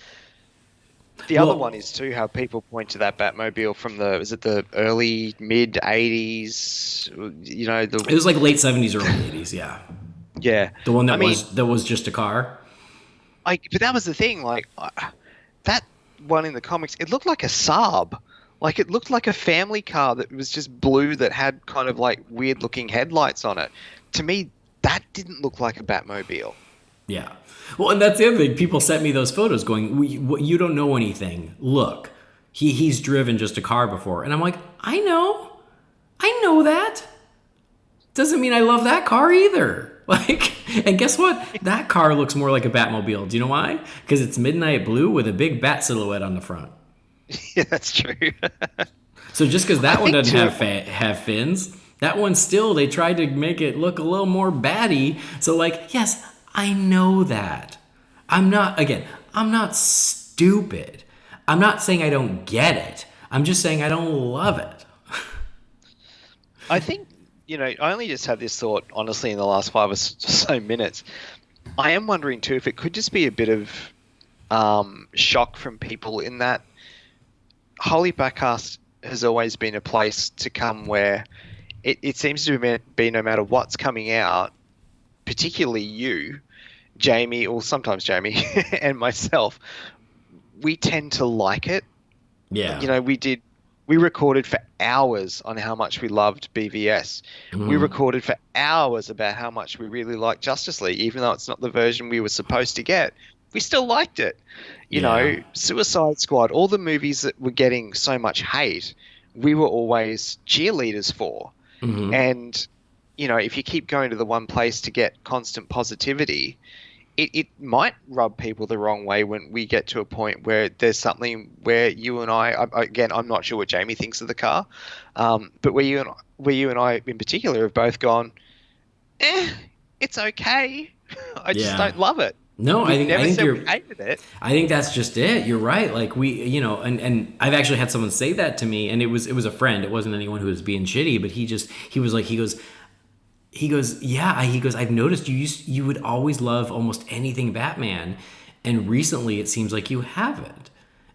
The other one is too how people point to that Batmobile from the early mid 80s, it was like late 70s, early 80s, yeah. Yeah. The one that was just a car. But that was the thing, like that one in the comics, it looked like a Saab. Like it looked like a family car that was just blue that had kind of like weird looking headlights on it. To me, that didn't look like a Batmobile. Yeah. Well, and that's the other thing. People sent me those photos going, you don't know anything. Look, he's driven just a car before. And I'm like, I know that. Doesn't mean I love that car either. Like, and guess what? That car looks more like a Batmobile. Do you know why? Because it's midnight blue with a big bat silhouette on the front. Yeah, that's true. So just because that one doesn't have fins, that one still, they tried to make it look a little more batty. So like, yes, I know that. I'm not stupid. I'm not saying I don't get it. I'm just saying I don't love it. I think, I only just had this thought, honestly, in the last 5 or so minutes. I am wondering, too, if it could just be a bit of shock from people in that Holy BatCast has always been a place to come where it seems to be no matter what's coming out, particularly you, Jamie, or sometimes Jamie, and myself, we tend to like it. Yeah. We recorded for hours on how much we loved BVS. Mm. We recorded for hours about how much we really liked Justice League, even though it's not the version we were supposed to get. We still liked it. Suicide Squad, all the movies that were getting so much hate, we were always cheerleaders for. Mm-hmm. And, if you keep going to the one place to get constant positivity, it might rub people the wrong way when we get to a point where there's something where you and I, again, I'm not sure what Jamie thinks of the car, but where you and I in particular have both gone, it's okay. I just don't love it. No, I think we hated it. I think that's just it. You're right. Like and I've actually had someone say that to me, and it was a friend. It wasn't anyone who was being shitty, but he goes, I've noticed you would always love almost anything Batman, and recently it seems like you haven't.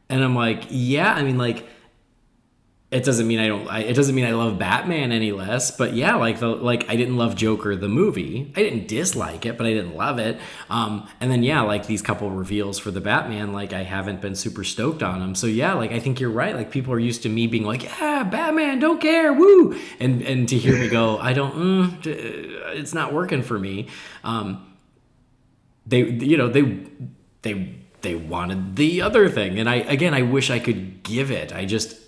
And I'm like, yeah, I mean, like, it doesn't mean I love Batman any less, but yeah, like I didn't love Joker the movie. I didn't dislike it, but I didn't love it. And then yeah, like these couple reveals for the Batman, like I haven't been super stoked on them. So yeah, like I think you're right. Like people are used to me being like, yeah, Batman, don't care, woo, and to hear me go, I don't, it's not working for me. They wanted the other thing, and I wish I could give it. I just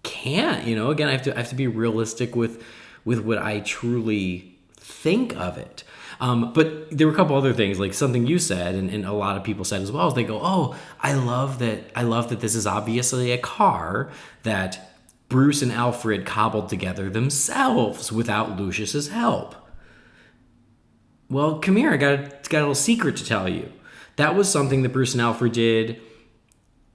can't, again, I have to be realistic with what I truly think of it. But there were a couple other things, like something you said, and a lot of people said as well, is they go, oh, I love that this is obviously a car that Bruce and Alfred cobbled together themselves without Lucius's help. Well, come here, I got a little secret to tell you. That was something that Bruce and Alfred did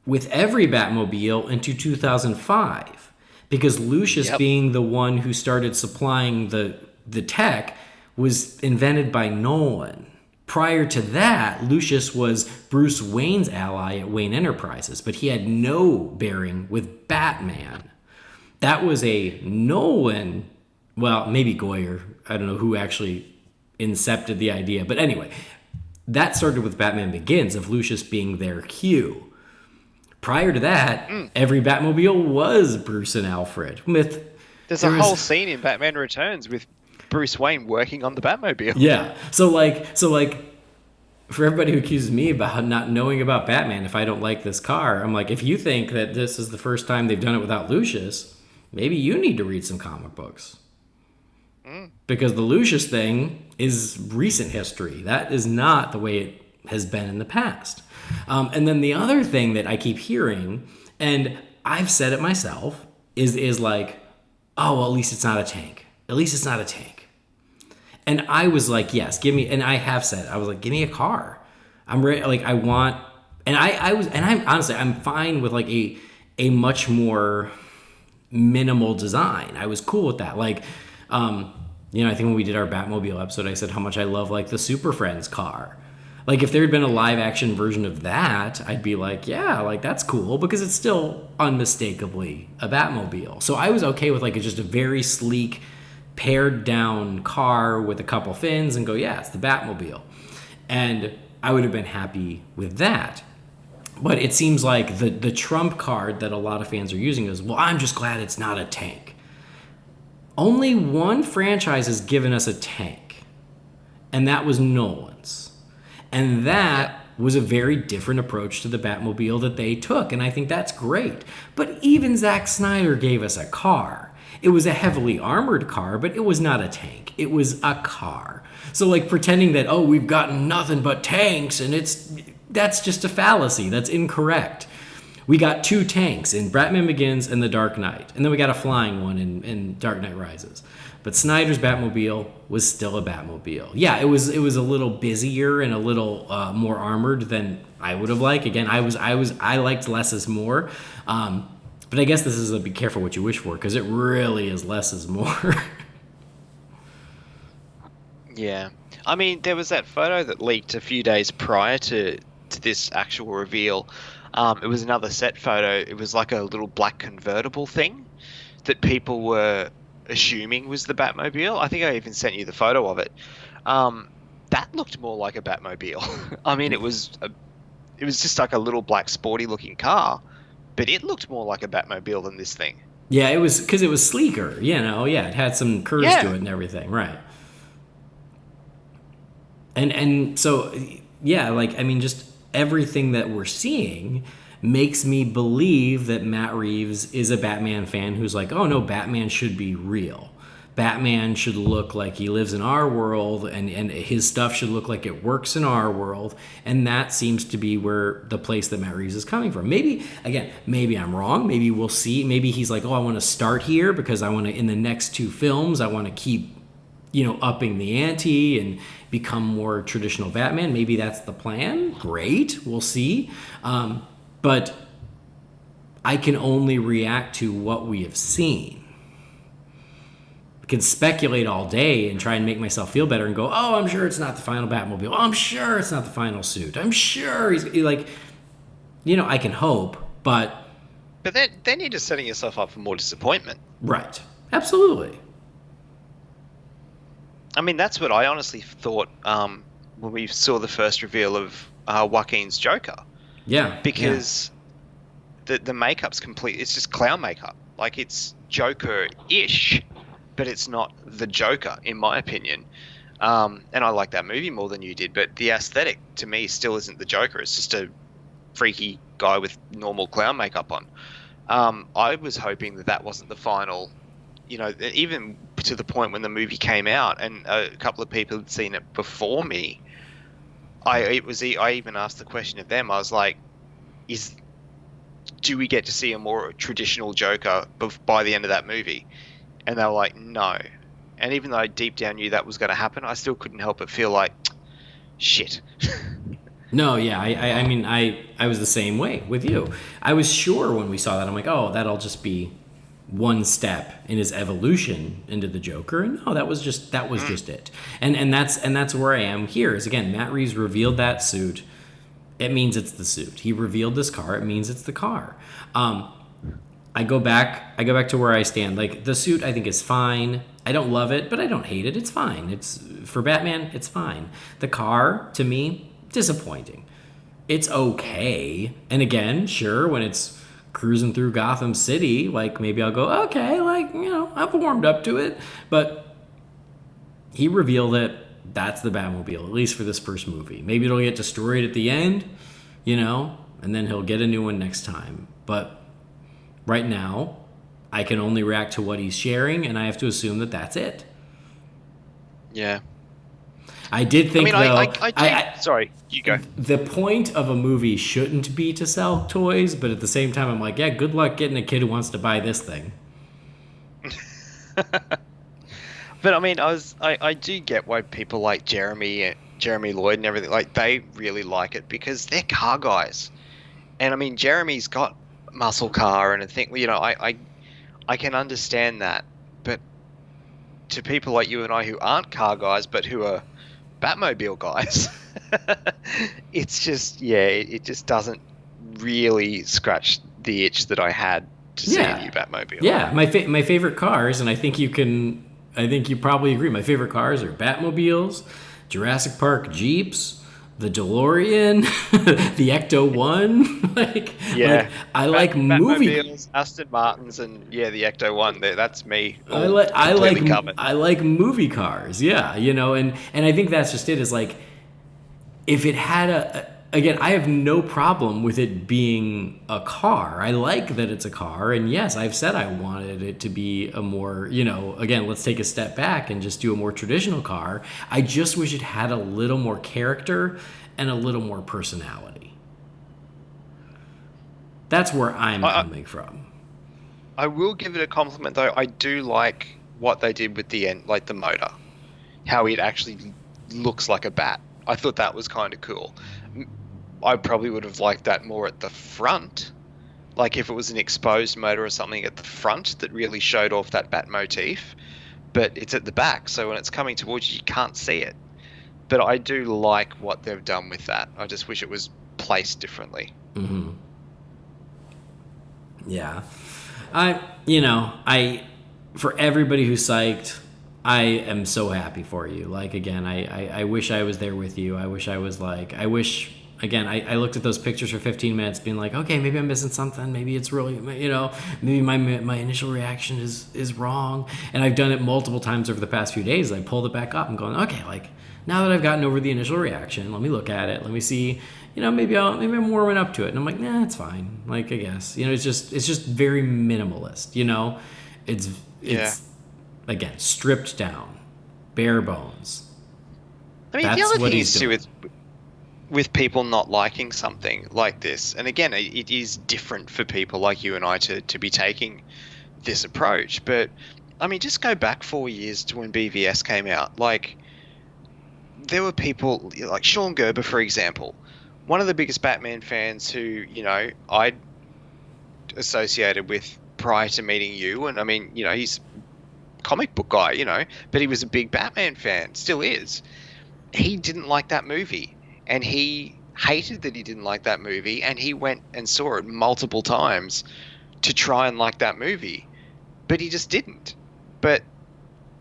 with every Batmobile into 2005, because Lucius, being the one who started supplying the tech, was invented by Nolan. Prior to that, Lucius was Bruce Wayne's ally at Wayne Enterprises, but he had no bearing with Batman. That was a Nolan, well, maybe Goyer. I don't know who actually incepted the idea. But anyway, that started with Batman Begins, of Lucius being their Q. Prior to that, every Batmobile was Bruce and Alfred. There's a whole scene in Batman Returns with Bruce Wayne working on the Batmobile. Yeah. So like, for everybody who accuses me about not knowing about Batman, if I don't like this car, I'm like, if you think that this is the first time they've done it without Lucius, maybe you need to read some comic books. Because the Lucius thing is recent history. That is not the way it has been in the past. And then the other thing that I keep hearing, and I've said it myself, is like, oh, well, at least it's not a tank. At least it's not a tank. And I was like, yes, give me, and I have said, I was like, give me a car. I'm ready, like, I want, and I'm honestly, I'm fine with like a much more minimal design. I was cool with that. Like, I think when we did our Batmobile episode, I said how much I love like the Super Friends car. Like if there had been a live action version of that, I'd be like, yeah, like that's cool because it's still unmistakably a Batmobile. So I was okay with like just a very sleek, pared down car with a couple fins and go, yeah, it's the Batmobile. And I would have been happy with that. But it seems like the trump card that a lot of fans are using is, well, I'm just glad it's not a tank. Only one franchise has given us a tank, and that was Nolan's. And that was a very different approach to the Batmobile that they took, and I think that's great. But even Zack Snyder gave us a car. It was a heavily armored car, but it was not a tank. It was a car. So like pretending that, oh, we've gotten nothing but tanks, and that's just a fallacy. That's incorrect. We got two tanks in Batman Begins and The Dark Knight. And then we got a flying one in Dark Knight Rises. But Snyder's Batmobile was still a Batmobile. Yeah, it was a little busier and a little more armored than I would have liked. Again, I liked less is more. But I guess this is a be careful what you wish for, because it really is less is more. Yeah. I mean, there was that photo that leaked a few days prior to this actual reveal. It was another set photo. It was like a little black convertible thing that people were assuming was the Batmobile. I think I even sent you the photo of it. That looked more like a Batmobile. I mean, it was just like a little black sporty looking car, but it looked more like a Batmobile than this thing. Yeah, it was because it was sleeker. Yeah, it had some curves to it and everything, right? And so, yeah, like, I mean, just everything that we're seeing makes me believe that Matt Reeves is a Batman fan who's like, oh no, Batman should be real. Batman should look like he lives in our world, and his stuff should look like it works in our world. And that seems to be where the place that Matt Reeves is coming from. Maybe I'm wrong. Maybe we'll see. Maybe he's like, oh, I want to start here because I want to, in the next two films, I want to keep, upping the ante and become more traditional Batman. Maybe that's the plan. Great. We'll see. But I can only react to what we have seen. I can speculate all day and try and make myself feel better and go, oh, I'm sure it's not the final Batmobile. Oh, I'm sure it's not the final suit. I'm sure he's like, I can hope, but... But then you're just setting yourself up for more disappointment. Right. Absolutely. I mean, that's what I honestly thought when we saw the first reveal of Joaquin's Joker. Yeah. Because the makeup's complete. It's just clown makeup. Like, it's Joker-ish, but it's not the Joker, in my opinion. And I like that movie more than you did, but the aesthetic, to me, still isn't the Joker. It's just a freaky guy with normal clown makeup on. I was hoping that wasn't the final... even to the point when the movie came out and a couple of people had seen it before me, I even asked the question of them. I was like, do we get to see a more traditional Joker by the end of that movie? And they were like, no. And even though I deep down knew that was going to happen, I still couldn't help but feel like, shit. No, yeah, I mean, I was the same way with you. I was sure when we saw that, I'm like, oh, that'll just be one step in his evolution into the Joker, and no, that was just it. And that's where I am here. Is again, Matt Reeves revealed that suit. It means it's the suit. He revealed this car. It means it's the car. I go back to where I stand. Like, the suit, I think, is fine. I don't love it, but I don't hate it. It's fine. It's for Batman. It's fine. The car, to me, disappointing. It's okay. And again, sure, when it's cruising through Gotham City, like, maybe I'll go, okay, like, I've warmed up to it. But he revealed it. That's the Batmobile, at least for this first movie. Maybe it'll get destroyed at the end, and then he'll get a new one next time. But right now, I can only react to what he's sharing, and I have to assume that that's it. Yeah. I did think, sorry, you go. The point of a movie shouldn't be to sell toys, but at the same time, I'm like, yeah, good luck getting a kid who wants to buy this thing. But I mean, I do get why people like Jeremy Lloyd and everything, like, they really like it because they're car guys. And I mean, Jeremy's got muscle car, and I think, I can understand that. But to people like you and I who aren't car guys but who are Batmobile guys, it's just, it just doesn't really scratch the itch that I had to see a new Batmobile. Yeah, my favorite cars, and I think you probably agree, my favorite cars are Batmobiles, Jurassic Park Jeeps, the DeLorean, the Ecto-1. I like movie Batmobiles, Aston Martins, and the Ecto-1. That's me. I like movie cars. Yeah, and I think that's just it. Is like, if it had again, I have no problem with it being a car. I like that it's a car, and yes, I've said I wanted it to be a more, again, let's take a step back and just do a more traditional car. I just wish it had a little more character and a little more personality. That's where I'm coming from. I will give it a compliment, though. I do like what they did with the end, like the motor, how it actually looks like a bat. I thought that was kind of cool. I probably would have liked that more at the front. Like, if it was an exposed motor or something at the front that really showed off that bat motif. But it's at the back, so when it's coming towards you, you can't see it. But I do like what they've done with that. I just wish it was placed differently. Mm-hmm. Yeah. For everybody who's psyched, I am so happy for you. Like, again, I wish I was there with you. I wish, again, I looked at those pictures for 15 minutes being like, okay, maybe I'm missing something. Maybe it's really, maybe my initial reaction is wrong. And I've done it multiple times over the past few days. I pulled it back up and going, okay, like, now that I've gotten over the initial reaction, let me look at it. Let me see, maybe I'm warming up to it. And I'm like, nah, it's fine. Like, I guess, it's just very minimalist, It's again, stripped down, bare bones. I mean, the other thing is too, with people not liking something like this, and again, it is different for people like you and I to be taking this approach. But I mean, just go back 4 years to when BVS came out. Like, there were people like Sean Gerber, for example, one of the biggest Batman fans who I'd associated with prior to meeting you. And I mean, he's a comic book guy, but he was a big Batman fan, still is. He didn't like that movie. And he hated that he didn't like that movie, and he went and saw it multiple times to try and like that movie, but he just didn't. But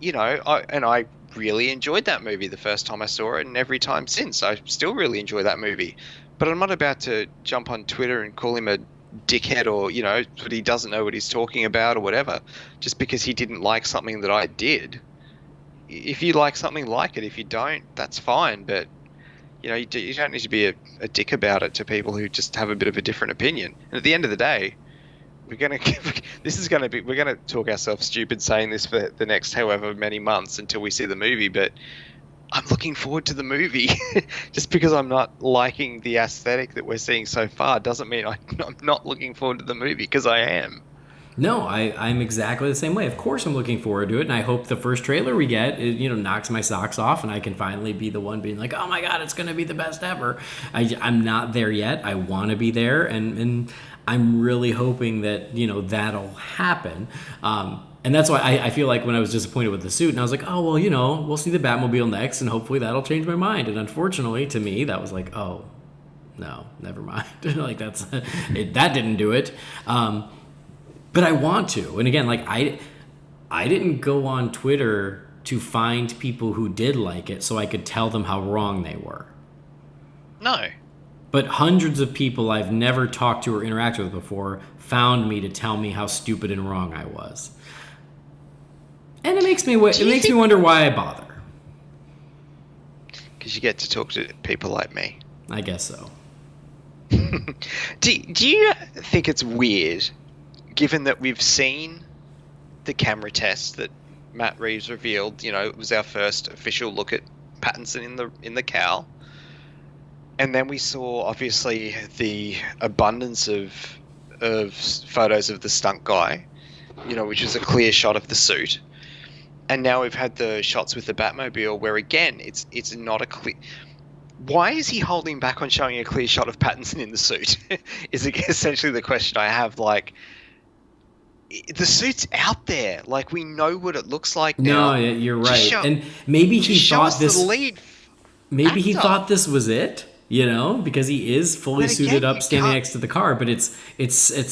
I really enjoyed that movie the first time I saw it, and every time since I still really enjoy that movie. But I'm not about to jump on Twitter and call him a dickhead or but he doesn't know what he's talking about or whatever, just because he didn't like something that I did. If you like something, like it. If you don't, that's fine. But you don't need to be a dick about it to people who just have a bit of a different opinion. And at the end of the day, we're gonna talk ourselves stupid saying this for the next however many months until we see the movie. But I'm looking forward to the movie. Just because I'm not liking the aesthetic that we're seeing so far doesn't mean I'm not looking forward to the movie, because I am. No, I'm exactly the same way. Of course, I'm looking forward to it, and I hope the first trailer we get, knocks my socks off, and I can finally be the one being like, "Oh my god, it's going to be the best ever." I'm not there yet. I want to be there, and I'm really hoping that that'll happen. And that's why I feel like when I was disappointed with the suit, and I was like, "Oh well, we'll see the Batmobile next, and hopefully that'll change my mind." And unfortunately, to me, that was like, "Oh no, never mind." Like that didn't do it. But I want to. And again, like I didn't go on Twitter to find people who did like it so I could tell them how wrong they were. No. But hundreds of people I've never talked to or interacted with before found me to tell me how stupid and wrong I was. And it makes me wonder why I bother. Because you get to talk to people like me. I guess so. Do you think it's weird, given that we've seen the camera test that Matt Reeves revealed, it was our first official look at Pattinson in the cowl, and then we saw obviously the abundance of photos of the stunt guy, which is a clear shot of the suit, and now we've had the shots with the Batmobile where again it's not a clear. Why is he holding back on showing a clear shot of Pattinson in the suit? Is essentially the question I have. Like, the suit's out there. Like, we know what it looks like now. No, you're right. And maybe he thought this. Maybe he thought this was it. Because he is fully suited up, standing next to the car. But it's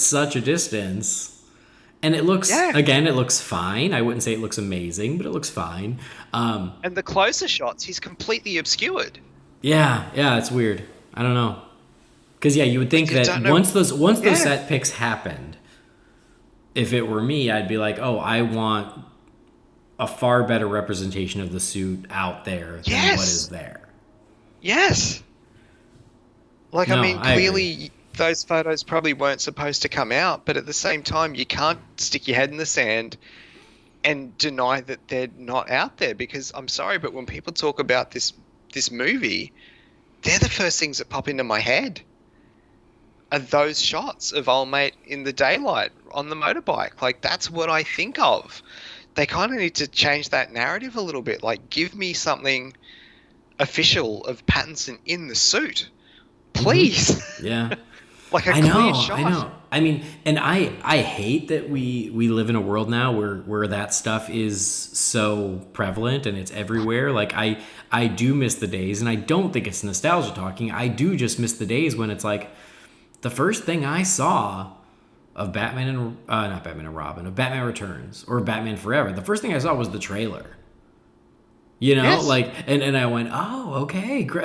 such a distance, and it looks it looks fine. I wouldn't say it looks amazing, but it looks fine. And the closer shots, he's completely obscured. Yeah, it's weird. I don't know. Because you would think that once those set picks happened, if it were me, I'd be like, oh, I want a far better representation of the suit out there than what is there. Yes. Like, no, clearly those photos probably weren't supposed to come out, but at the same time, you can't stick your head in the sand and deny that they're not out there, because I'm sorry, but when people talk about this movie, they're the first things that pop into my head are those shots of old mate in the daylight on the motorbike. Like, that's what I think of. They kind of need to change that narrative a little bit. Like, give me something official of Pattinson in the suit, please. Mm-hmm. Yeah. Like a clear shot. I know. I mean, and I hate that we live in a world now where that stuff is so prevalent and it's everywhere. Like, I do miss the days, and I don't think it's nostalgia talking. I do just miss the days when it's like the first thing I saw of Batman and not Batman and Robin, of Batman Returns or Batman Forever. The first thing I saw was the trailer. Yes. Like, and I went, oh, okay, great.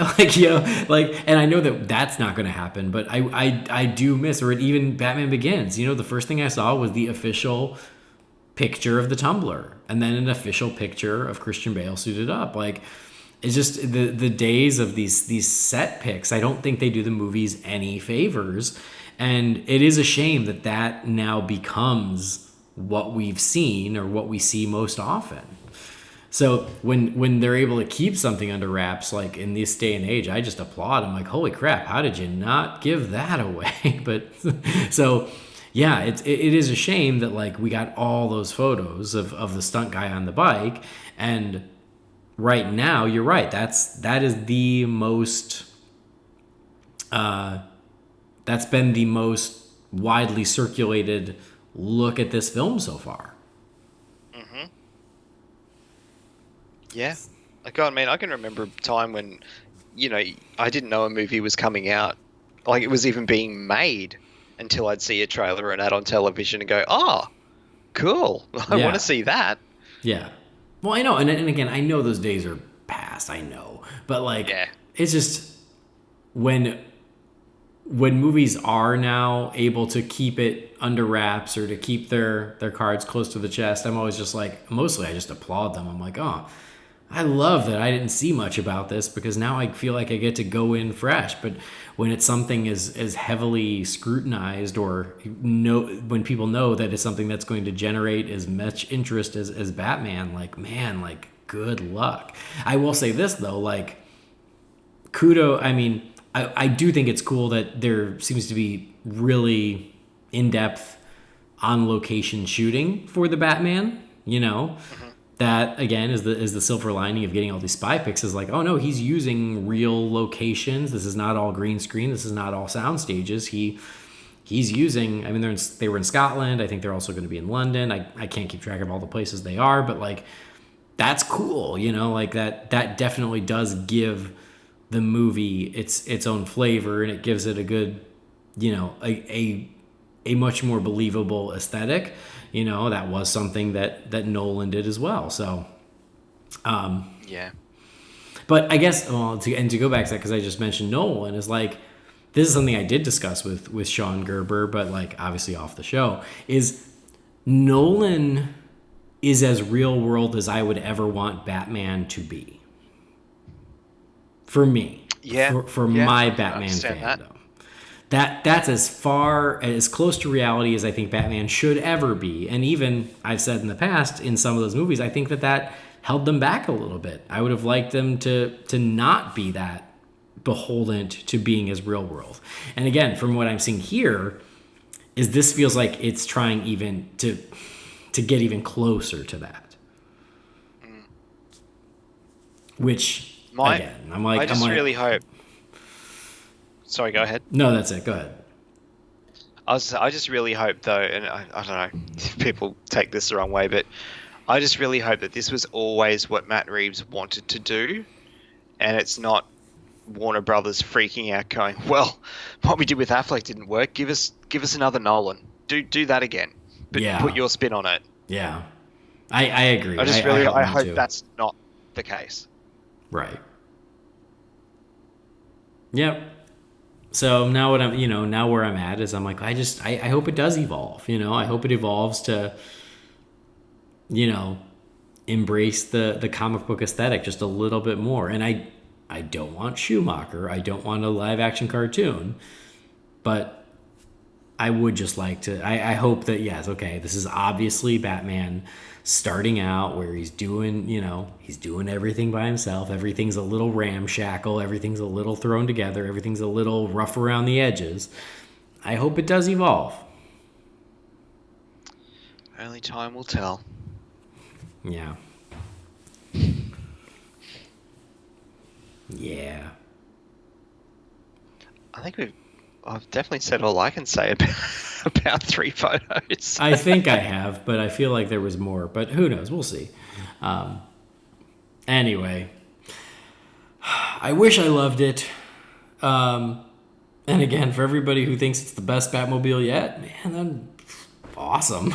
Like, and I know that that's not going to happen, but I do miss, or even Batman Begins. The first thing I saw was the official picture of the Tumblr, and then an official picture of Christian Bale suited up. Like, it's just the days of these set pics. I don't think they do the movies any favors, and it is a shame that now becomes what we've seen or what we see most often. So when they're able to keep something under wraps, like in this day and age, I just applaud. I'm like, holy crap, how did you not give that away? But so yeah, it is a shame that like we got all those photos of the stunt guy on the bike, and right now you're right. That is the most that's been the most widely circulated look at this film so far. Mm-hmm. Yeah. Like, I mean, I can remember a time when, I didn't know a movie was coming out, like it was even being made, until I'd see a trailer or an ad on television and go, oh, cool. I want to see that. Yeah. Well, I know. And again, I know those days are past. I know. But like, it's just when movies are now able to keep it under wraps or to keep their cards close to the chest, I'm always just like, mostly I just applaud them. I'm like, oh, I love that I didn't see much about this, because now I feel like I get to go in fresh. But when it's something as heavily scrutinized, or when people know that it's something that's going to generate as much interest as Batman, like, man, like, good luck. I will say this though, like, kudos. I mean, I do think it's cool that there seems to be really in-depth on location shooting for the Batman, you know. That again is the silver lining of getting all these spy pics, is like, oh no, he's using real locations. This is not all green screen. This is not all sound stages. He's using, I mean, they were in Scotland. I think they're also going to be in London. I can't keep track of all the places they are, but like, that's cool, you know, like that definitely does give the movie its own flavor, and it gives it a good, you know, a much more believable aesthetic. You know, that was something that Nolan did as well. So, Yeah. but I guess, well, to go back to that, because I just mentioned Nolan, is like, this is something I did discuss with Sean Gerber, but like obviously off the show, is Nolan is as real world as I would ever want Batman to be. For me. Yeah. For Yeah, my I Batman understand fandom. That's as close to reality as I think Batman should ever be. And even, I've said in the past, in some of those movies, I think that held them back a little bit. I would have liked them to not be that beholden to being as real world. And again, from what I'm seeing here, is this feels like it's trying even to get even closer to that. Which, again, I'm like... really hope... Sorry, go ahead. No, that's it. Go ahead. I just really hope, though, and I don't know if people take this the wrong way, but I just really hope that this was always what Matt Reeves wanted to do, and it's not Warner Brothers freaking out going, well, what we did with Affleck didn't work. Give us another Nolan. Do that again, but put your spin on it. Yeah, I agree. I hope that's not the case. Right. Yep. So now where I'm at is I'm like, I hope it does evolve. You know, I hope it evolves to, you know, embrace the comic book aesthetic just a little bit more. And I don't want Schumacher. I don't want a live action cartoon, but I would just like to, I hope that, yes, okay, this is obviously Batman starting out where he's doing everything by himself. Everything's a little ramshackle. Everything's a little thrown together. Everything's a little rough around the edges. I hope it does evolve. Only time will tell. Yeah. Yeah. I think I've definitely said all I can say about 3 photos. I think I have, but I feel like there was more. But who knows? We'll see. Anyway, I wish I loved it. And again, for everybody who thinks it's the best Batmobile yet, man, that's awesome.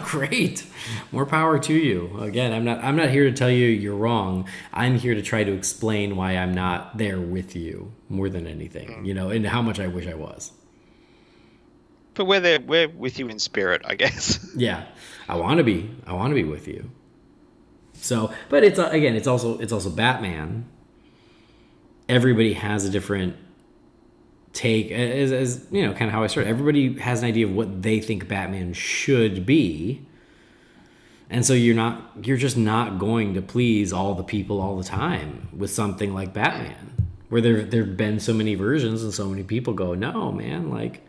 Great. More power to you. Again, I'm not here to tell you you're wrong. I'm here to try to explain why I'm not there with you more than anything, you know, and how much I wish I was. But we're with you in spirit, I guess. Yeah. I want to be with you. So, but it's also Batman. Everybody has a different take, as you know, kind of how I started. Everybody has an idea of what they think Batman should be. And so you're just not going to please all the people all the time with something like Batman, where there've been so many versions and so many people go, no, man, like,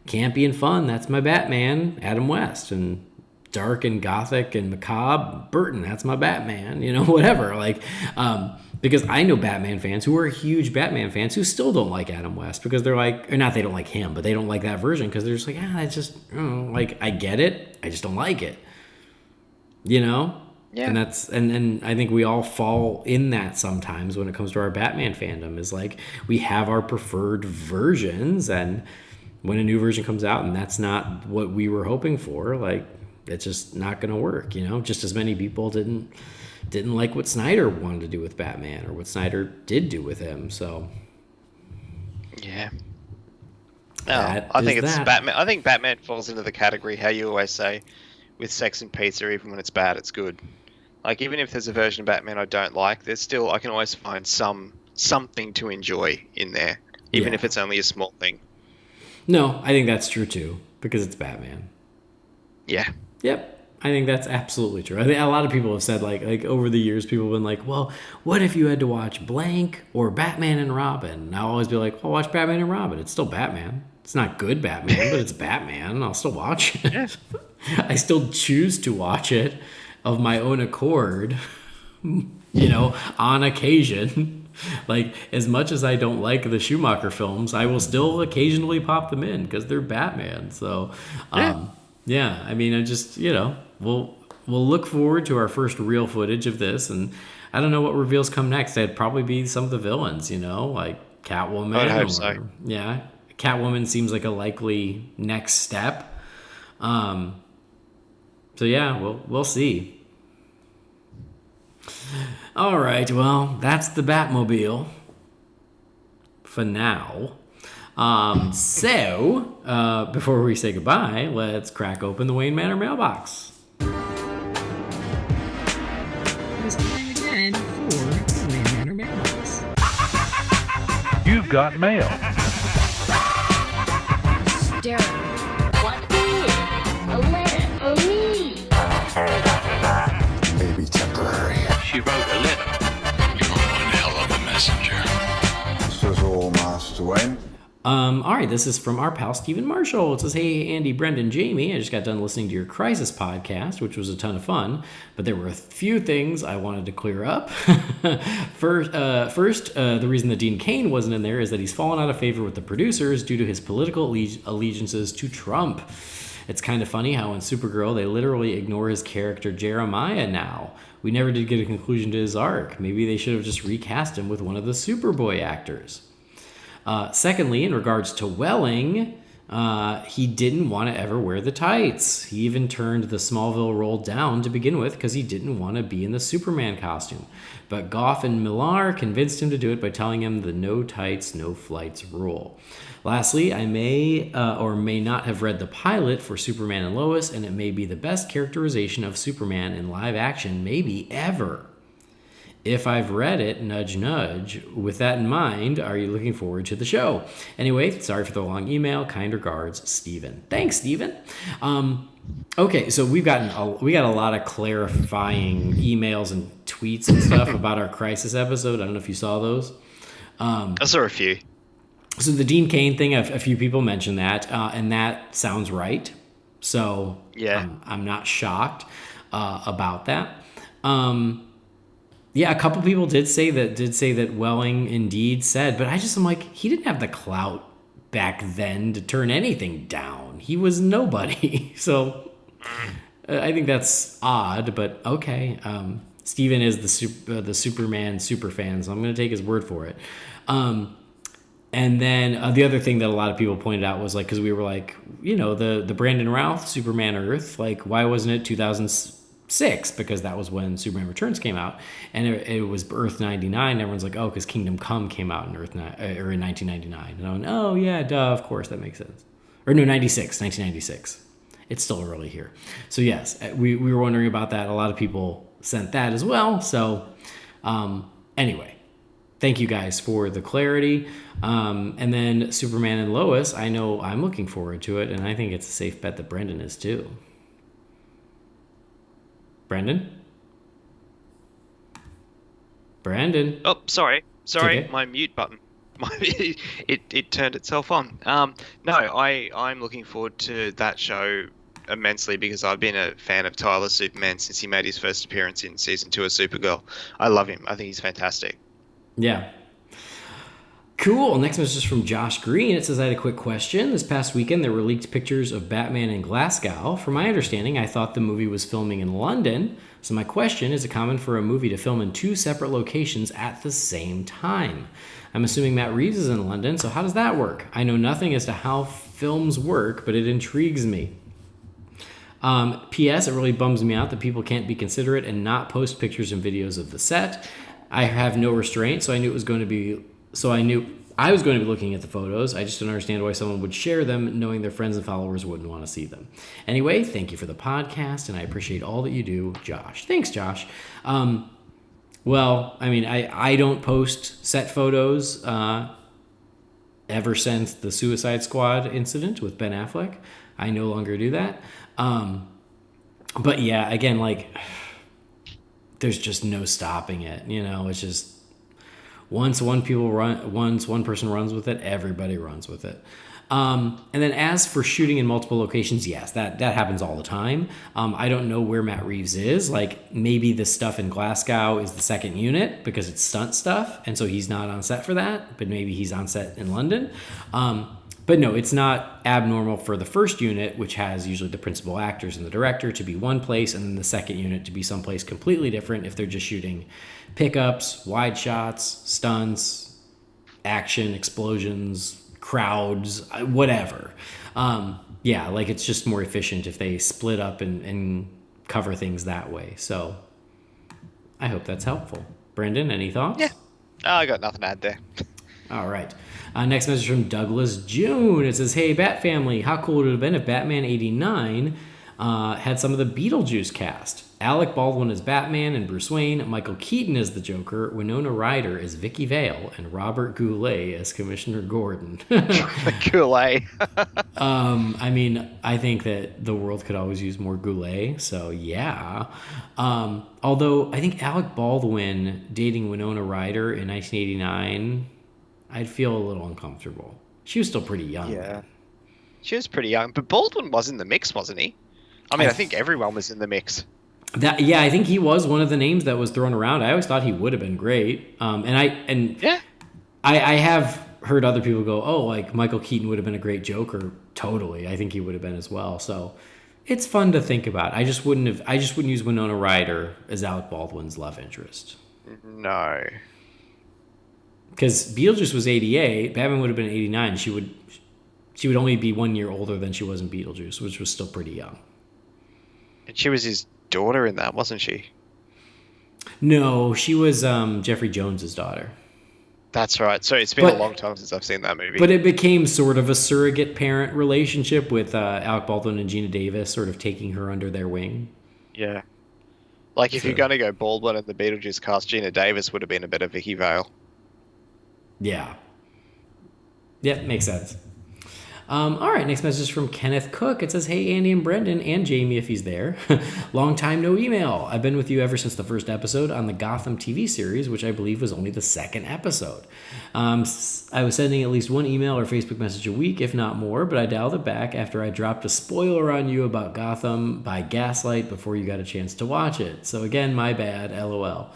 campy and fun, that's my Batman, Adam West, and dark and gothic and macabre, Burton, that's my Batman, you know, whatever. Like, because I know Batman fans who are huge Batman fans who still don't like Adam West because they're like, or not they don't like him, but they don't like that version because they're just like, it's just, like, I get it, I just don't like it. You know? Yeah. And I think we all fall in that sometimes when it comes to our Batman fandom, is like, we have our preferred versions, and when a new version comes out and that's not what we were hoping for, like, it's just not going to work, you know? Just as many people didn't like what Snyder wanted to do with Batman or what Snyder did do with him, so. Yeah. No, I think it's Batman. I think Batman falls into the category, how you always say, with Sex and Pizza, even when it's bad, it's good. Like, even if there's a version of Batman I don't like, there's still, I can always find something to enjoy in there, even if it's only a small thing. No, I think that's true too, because it's Batman. Yeah. Yep. I think that's absolutely true. I think a lot of people have said, like over the years, people have been like, well, what if you had to watch blank or Batman and Robin? And I'll always be like, well, watch Batman and Robin. It's still Batman. It's not good Batman, but it's Batman. I'll still watch it. I still choose to watch it of my own accord, on occasion. Like, as much as I don't like the Schumacher films, I will still occasionally pop them in because they're Batman. So, yeah, I mean, I just, we'll look forward to our first real footage of this, and I don't know what reveals come next. It'd probably be some of the villains, like Catwoman. I'd hope so. Yeah, Catwoman seems like a likely next step. So yeah, we'll see. All right, well, that's the Batmobile for now. So before we say goodbye, let's crack open the Wayne Manor mailbox. It's time again for the Wayne Manor mailbox. You've got mail. Darren, what is a letter for me? Maybe temporary. She wrote a letter. You're one hell of a messenger. This is all, Master Wayne. All right, this is from our pal Stephen Marshall. It says, "Hey, Andy, Brendan, Jamie, I just got done listening to your Crisis podcast, which was a ton of fun, but there were a few things I wanted to clear up. First, the reason that Dean Cain wasn't in there is that he's fallen out of favor with the producers due to his political allegiances to Trump. It's kind of funny how in Supergirl they literally ignore his character Jeremiah now. We never did get a conclusion to his arc. Maybe they should have just recast him with one of the Superboy actors. Secondly, in regards to Welling, he didn't want to ever wear the tights. He even turned the Smallville role down to begin with because he didn't want to be in the Superman costume. But Goff and Millar convinced him to do it by telling him the no tights, no flights rule. Lastly, I may or may not have read the pilot for Superman and Lois, and it may be the best characterization of Superman in live action maybe ever. If I've read it, nudge, nudge. With that in mind, are you looking forward to the show? Anyway, sorry for the long email. Kind regards, Steven." Thanks, Steven. Okay, so we got a lot of clarifying emails and tweets and stuff about our Crisis episode. I don't know if you saw those. I saw a few. So the Dean Cain thing, a few people mentioned that, and that sounds right. So Yeah. I'm not shocked about that. Yeah, a couple people did say that Welling indeed said, but I'm like, he didn't have the clout back then to turn anything down. He was nobody. So I think that's odd, but okay. Steven is the Superman superfan, so I'm going to take his word for it. And then the other thing that a lot of people pointed out was, like, because we were like, the Brandon Routh Superman Earth, like, why wasn't it 2006? Because that was when Superman Returns came out, and it was Earth 99. Everyone's like, oh, because Kingdom Come came out in in 1999. And I went, oh yeah, duh, of course that makes sense. Or no, 1996. It's still early here. So yes, we were wondering about that. A lot of people sent that as well. So anyway, thank you guys for the clarity. And then Superman and Lois, I know I'm looking forward to it, and I think it's a safe bet that Brendan is too. Brandon? Oh, sorry, okay. my mute button. It turned itself on. No, I'm looking forward to that show immensely because I've been a fan of Tyler Superman since he made his first appearance in season 2 of Supergirl. I love him. I think he's fantastic. Yeah. Cool. Next message is from Josh Green. It says, I had a quick question. This past weekend, there were leaked pictures of Batman in Glasgow. From my understanding, I thought the movie was filming in London. So my question, is it common for a movie to film in 2 separate locations at the same time? I'm assuming Matt Reeves is in London, so how does that work? I know nothing as to how films work, but it intrigues me. P.S. It really bums me out that people can't be considerate and not post pictures and videos of the set. I have no restraint, so I knew I was going to be looking at the photos. I just don't understand why someone would share them knowing their friends and followers wouldn't want to see them. Anyway, thank you for the podcast, and I appreciate all that you do, Josh. Thanks, Josh. Well, I mean, I don't post set photos ever since the Suicide Squad incident with Ben Affleck. I no longer do that. But yeah, again, like, there's just no stopping it. It's just once one person runs with it, everybody runs with it. And then as for shooting in multiple locations, yes, that happens all the time. I don't know where Matt Reeves is. Like, maybe the stuff in Glasgow is the second unit because it's stunt stuff, and so he's not on set for that, but maybe he's on set in London. But no, it's not abnormal for the first unit, which has usually the principal actors and the director, to be one place, and then the second unit to be someplace completely different if they're just shooting pickups, wide shots, stunts, action, explosions, crowds, whatever. Yeah, like it's just more efficient if they split up and cover things that way. So I hope that's helpful. Brendan, any thoughts? Yeah. Oh, I got nothing to add there. All right. Next message from Douglas June. It says, hey, Bat family, how cool would it have been if Batman 89 had some of the Beetlejuice cast? Alec Baldwin as Batman and Bruce Wayne, Michael Keaton as the Joker, Winona Ryder as Vicky Vale, and Robert Goulet as Commissioner Gordon. Goulet. I mean, I think that the world could always use more Goulet, so yeah. Although, I think Alec Baldwin dating Winona Ryder in 1989... I'd feel a little uncomfortable. She was still pretty young. Yeah. Then. She was pretty young, but Baldwin was in the mix, wasn't he? I mean, I think everyone was in the mix. Yeah, I think he was one of the names that was thrown around. I always thought he would have been great. Yeah. I have heard other people go, oh, like Michael Keaton would have been a great Joker. Totally, I think he would have been as well. So it's fun to think about. I just wouldn't use Winona Ryder as Alec Baldwin's love interest. No. Because Beetlejuice was 88, Batman would have been 89. She would only be 1 year older than she was in Beetlejuice, which was still pretty young. And she was his daughter in that, wasn't she? No, she was Jeffrey Jones's daughter. That's right. So it's been a long time since I've seen that movie. But it became sort of a surrogate parent relationship with Alec Baldwin and Gina Davis sort of taking her under their wing. Yeah. Like, if you're going to go Baldwin and the Beetlejuice cast, Gina Davis would have been a bit of Vicky Vale. Yeah. Yeah, makes sense. All right, next message is from Kenneth Cook. It says, hey, Andy and Brendan, and Jamie if he's there. Long time no email. I've been with you ever since the first episode on the Gotham TV series, which I believe was only the second episode. I was sending at least one email or Facebook message a week, if not more, but I dialed it back after I dropped a spoiler on you about Gotham by Gaslight before you got a chance to watch it. So again, my bad, LOL.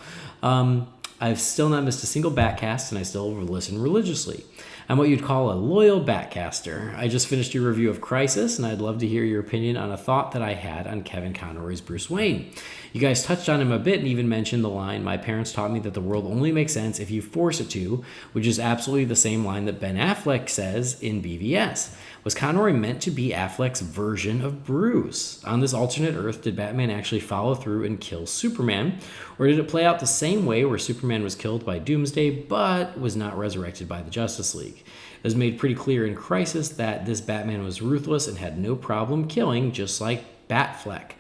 I've still not missed a single Batcast, and I still listen religiously. I'm what you'd call a loyal Batcaster. I just finished your review of Crisis, and I'd love to hear your opinion on a thought that I had on Kevin Conroy's Bruce Wayne. You guys touched on him a bit and even mentioned the line, my parents taught me that the world only makes sense if you force it to, which is absolutely the same line that Ben Affleck says in BVS. Was Conroy meant to be Affleck's version of Bruce? On this alternate Earth, did Batman actually follow through and kill Superman? Or did it play out the same way where Superman was killed by Doomsday but was not resurrected by the Justice League? It was made pretty clear in Crisis that this Batman was ruthless and had no problem killing, just like Batfleck.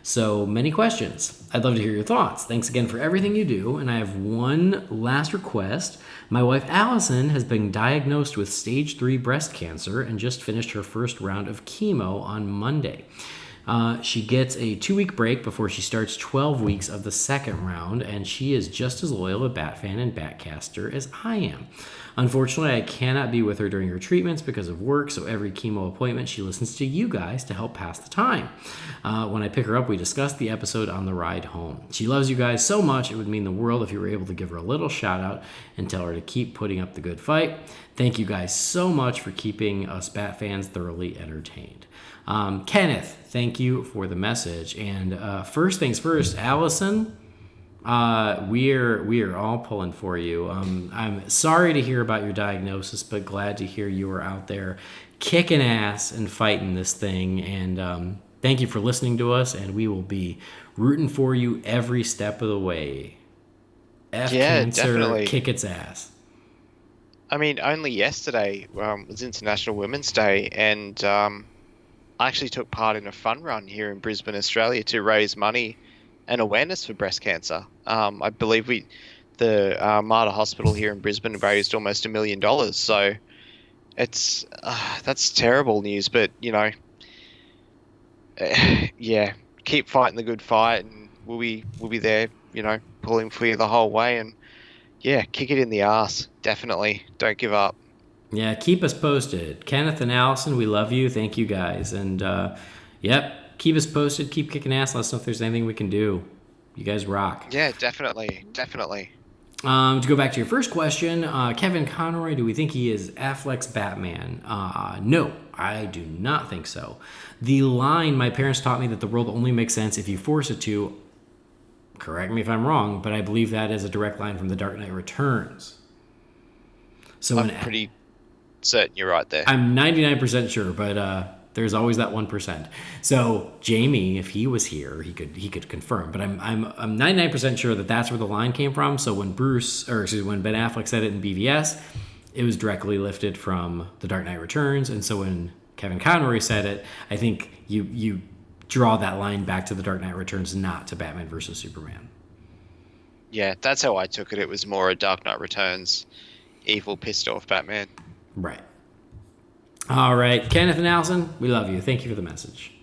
So many questions. I'd love to hear your thoughts. Thanks again for everything you do. And I have one last request. My wife Allison has been diagnosed with stage 3 breast cancer and just finished her first round of chemo on Monday. She gets a 2-week break before she starts 12 weeks of the second round, and she is just as loyal a Bat fan and Batcaster as I am. Unfortunately, I cannot be with her during her treatments because of work, so every chemo appointment she listens to you guys to help pass the time. When I pick her up, we discuss the episode on the ride home. She loves you guys so much, it would mean the world if you were able to give her a little shout out and tell her to keep putting up the good fight. Thank you guys so much for keeping us Bat fans thoroughly entertained. Kenneth, thank you for the message. And first things first, Allison, we are all pulling for you. I'm sorry to hear about your diagnosis, but glad to hear you are out there kicking ass and fighting this thing. And thank you for listening to us, and we will be rooting for you every step of the way. Cancer, definitely. Kick its ass. I mean, only yesterday was International Women's Day, and I actually took part in a fun run here in Brisbane, Australia, to raise money and awareness for breast cancer. I believe the Mater Hospital here in Brisbane raised almost $1 million. So it's that's terrible news, but you know, yeah, keep fighting the good fight, and we'll be there, you know, pulling for you the whole way, and yeah, kick it in the arse, definitely. Don't give up. Yeah, keep us posted. Kenneth and Allison, we love you. Thank you guys. And yep, keep us posted. Keep kicking ass. Let us know if there's anything we can do. You guys rock. Yeah, definitely. To go back to your first question, Kevin Conroy, do we think he is Affleck's Batman? No, I do not think so. The line, my parents taught me that the world only makes sense if you force it to. Correct me if I'm wrong, but I believe that is a direct line from The Dark Knight Returns. So I'm pretty certain you're right there. I'm 99% sure, but there's always that 1%. So Jamie, if he was here, he could confirm. But I'm 99% sure that that's where the line came from. So when when Ben Affleck said it in BVS, it was directly lifted from The Dark Knight Returns. And so when Kevin Conroy said it, I think you draw that line back to The Dark Knight Returns, not to Batman versus Superman. Yeah, that's how I took it. It was more a Dark Knight Returns, evil, pissed off Batman. Right. All right, Kenneth and Allison, we love you. Thank you for the message.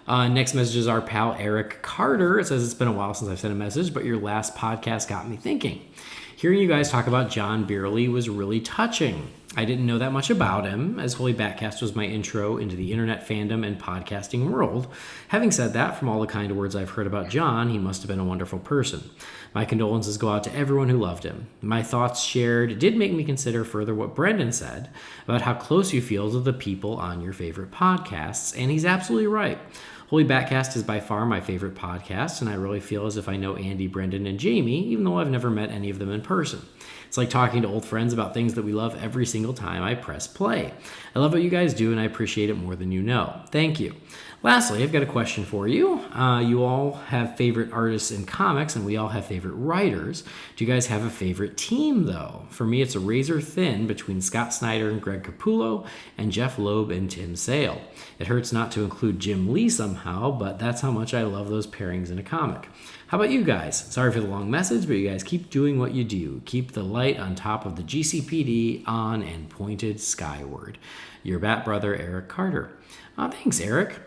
Next message is our pal Eric Carter. It says, it's been a while since I've sent a message, but your last podcast got me thinking. Hearing you guys talk about John Beerley was really touching. I didn't know that much about him, as Holy BatCast was my intro into the internet fandom and podcasting world. Having said that, from all the kind words I've heard about John, he must have been a wonderful person. My condolences go out to everyone who loved him. My thoughts shared did make me consider further what Brendan said about how close you feel to the people on your favorite podcasts, and he's absolutely right. Holy BatCast is by far my favorite podcast, and I really feel as if I know Andy, Brendan, and Jamie, even though I've never met any of them in person. It's like talking to old friends about things that we love every single time I press play. I love what you guys do, and I appreciate it more than you know. Thank you. Lastly, I've got a question for you. You all have favorite artists in comics, and we all have favorite writers. Do you guys have a favorite team, though? For me, it's a razor thin between Scott Snyder and Greg Capullo, and Jeff Loeb and Tim Sale. It hurts not to include Jim Lee somehow, but that's how much I love those pairings in a comic. How about you guys? Sorry for the long message, but you guys keep doing what you do. Keep the light on top of the GCPD on and pointed skyward. Your Bat Brother, Eric Carter. Thanks, Eric.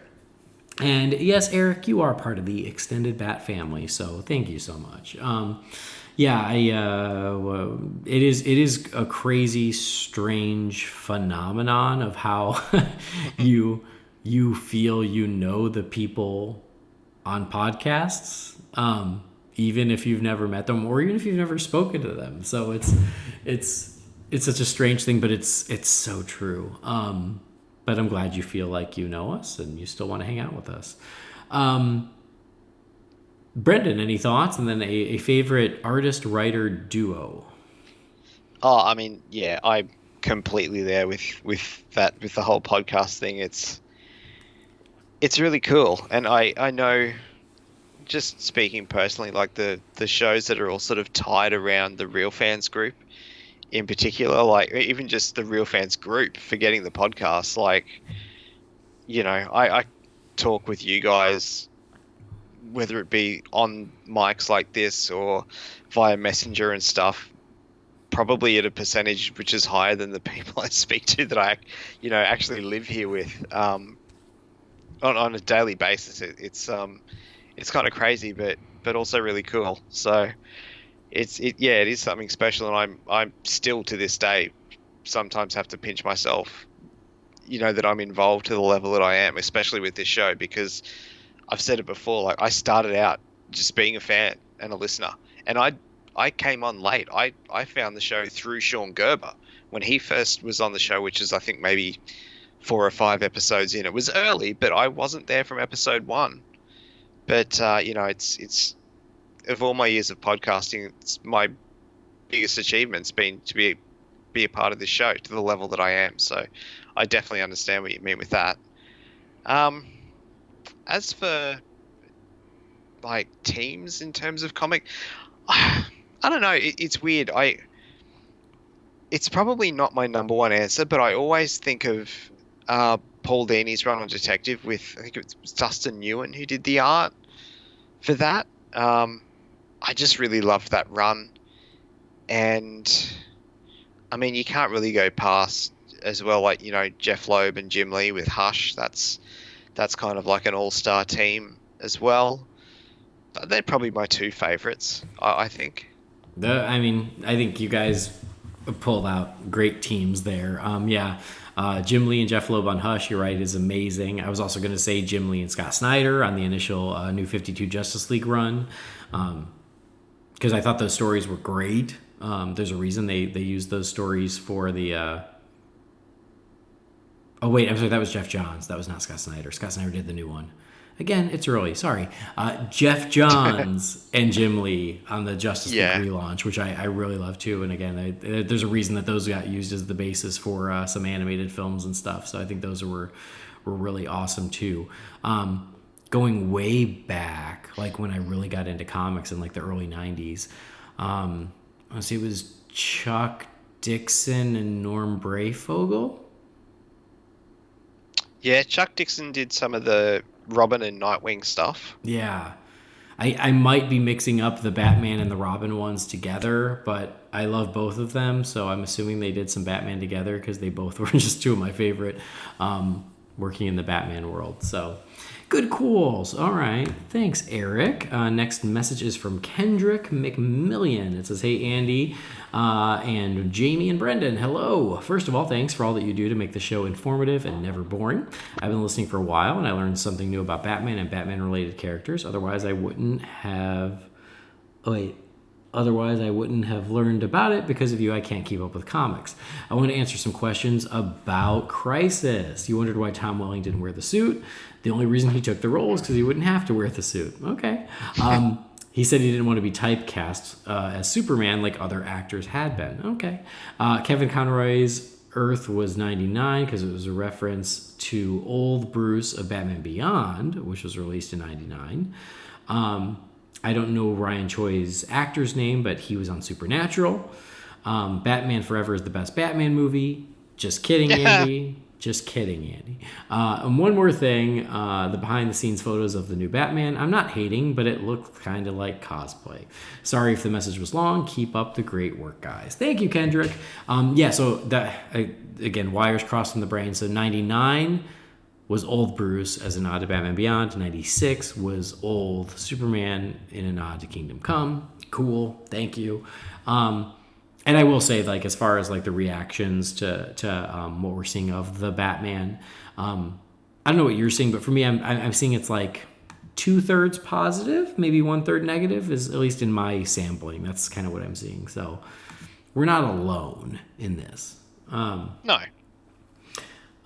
And yes, Eric, you are part of the extended Bat family, so thank you so much. It is a crazy, strange phenomenon of how you feel you know the people on podcasts, even if you've never met them or even if you've never spoken to them. So it's such a strange thing, but it's so true. But I'm glad you feel like you know us and you still want to hang out with us. Brendan, any thoughts? And then a favorite artist-writer duo. Oh, I mean, yeah, I'm completely there with the whole podcast thing. It's really cool. And I know, just speaking personally, like the shows that are all sort of tied around the Real Fans group, in particular, like even just the Real Fans group, forgetting the podcast, like, you know, I talk with you guys, whether it be on mics like this or via Messenger and stuff, probably at a percentage which is higher than the people I speak to that I, you know, actually live here with on a daily basis. It's kind of crazy, but also really cool. So it is something special, and I'm still to this day sometimes have to pinch myself, you know, that I'm involved to the level that I am, especially with this show, because I've said it before, like I started out just being a fan and a listener, and I came on late. I found the show through Sean Gerber when he first was on the show, which is I think maybe 4 or 5 episodes in. It was early, but I wasn't there from episode 1. But you know, it's of all my years of podcasting, it's my biggest achievement's been to be a part of this show to the level that I am. So I definitely understand what you mean with that. As for like teams in terms of comic, I don't know. It's weird. It's probably not my number one answer, but I always think of Paul Dini's run on Detective with, I think it was Dustin Nguyen who did the art for that. I just really loved that run. And I mean, you can't really go past as well, like, you know, Jeff Loeb and Jim Lee with Hush. That's kind of like an all-star team as well. They're probably my 2 favorites, I think. I think you guys pulled out great teams there. Jim Lee and Jeff Loeb on Hush, you're right, is amazing. I was also going to say Jim Lee and Scott Snyder on the initial New 52 Justice League run, because I thought those stories were great. There's a reason they used those stories for the... Oh, wait, I'm sorry, that was Jeff Johns. That was not Scott Snyder. Scott Snyder did the new one. Again, it's early. Sorry. Jeff Johns and Jim Lee on the Justice League relaunch, which I really love too. And again, there's a reason that those got used as the basis for some animated films and stuff. So I think those were really awesome too. Going way back, like when I really got into comics in like the early 90s, let's see, it was Chuck Dixon and Norm Brayfogle. Yeah, Chuck Dixon did some of the Robin and Nightwing stuff. Yeah. I might be mixing up the Batman and the Robin ones together, but I love both of them, so I'm assuming they did some Batman together because they both were just two of my favorite working in the Batman world. So good calls. All right. Thanks, Eric. Next message is from Kendrick McMillian. It says, hey, Andy and Jamie and Brendan. Hello. First of all, thanks for all that you do to make the show informative and never boring. I've been listening for a while, and I learned something new about Batman and Batman-related characters. Otherwise, I wouldn't have learned about it. Because of you, I can't keep up with comics. I want to answer some questions about Crisis. You wondered why Tom Welling didn't wear the suit. The only reason he took the role is because he wouldn't have to wear the suit. Okay. He said he didn't want to be typecast as Superman like other actors had been. Okay. Kevin Conroy's Earth was 99 because it was a reference to Old Bruce of Batman Beyond, which was released in 99. I don't know Ryan Choi's actor's name, but he was on Supernatural. Batman Forever is the best Batman movie. Just kidding, Andy. Just kidding, Andy. And one more thing, the behind-the-scenes photos of the new Batman. I'm not hating, but it looked kind of like cosplay. Sorry if the message was long. Keep up the great work, guys. Thank you, Kendrick. So that again, wires crossed in the brain. So 99 was old Bruce as a nod to Batman Beyond. 96 was old Superman in a nod to Kingdom Come. Cool. Thank you. And I will say, like, as far as like the reactions to what we're seeing of the Batman, I don't know what you're seeing, but for me, I'm seeing it's like 2/3 positive, maybe 1/3 negative, is at least in my sampling. That's kind of what I'm seeing. So we're not alone in this. No.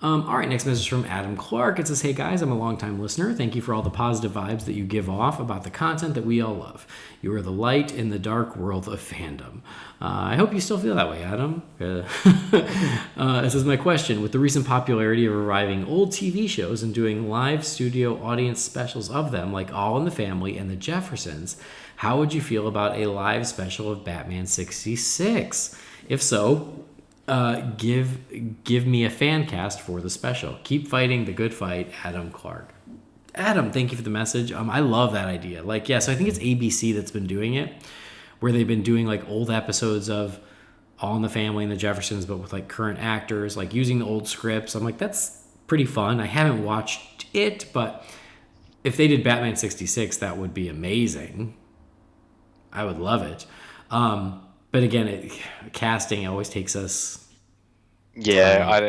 All right, next message from Adam Clark. It says, hey guys, I'm a longtime listener. Thank you for all the positive vibes that you give off about the content that we all love. You are the light in the dark world of fandom. I hope you still feel that way, Adam. This is my question. With the recent popularity of reviving old TV shows and doing live studio audience specials of them, like All in the Family and The Jeffersons, how would you feel about a live special of Batman 66? If so, give me a fan cast for the special. Keep fighting the good fight, Adam Clark. Adam, thank you for the message. I love that idea. So I think it's ABC that's been doing it, where they've been doing like old episodes of All in the Family and The Jeffersons, but with like current actors, like using the old scripts. I'm like, that's pretty fun. I haven't watched it, but if they did Batman 66, that would be amazing. I would love it. But again, casting always takes us. Yeah, I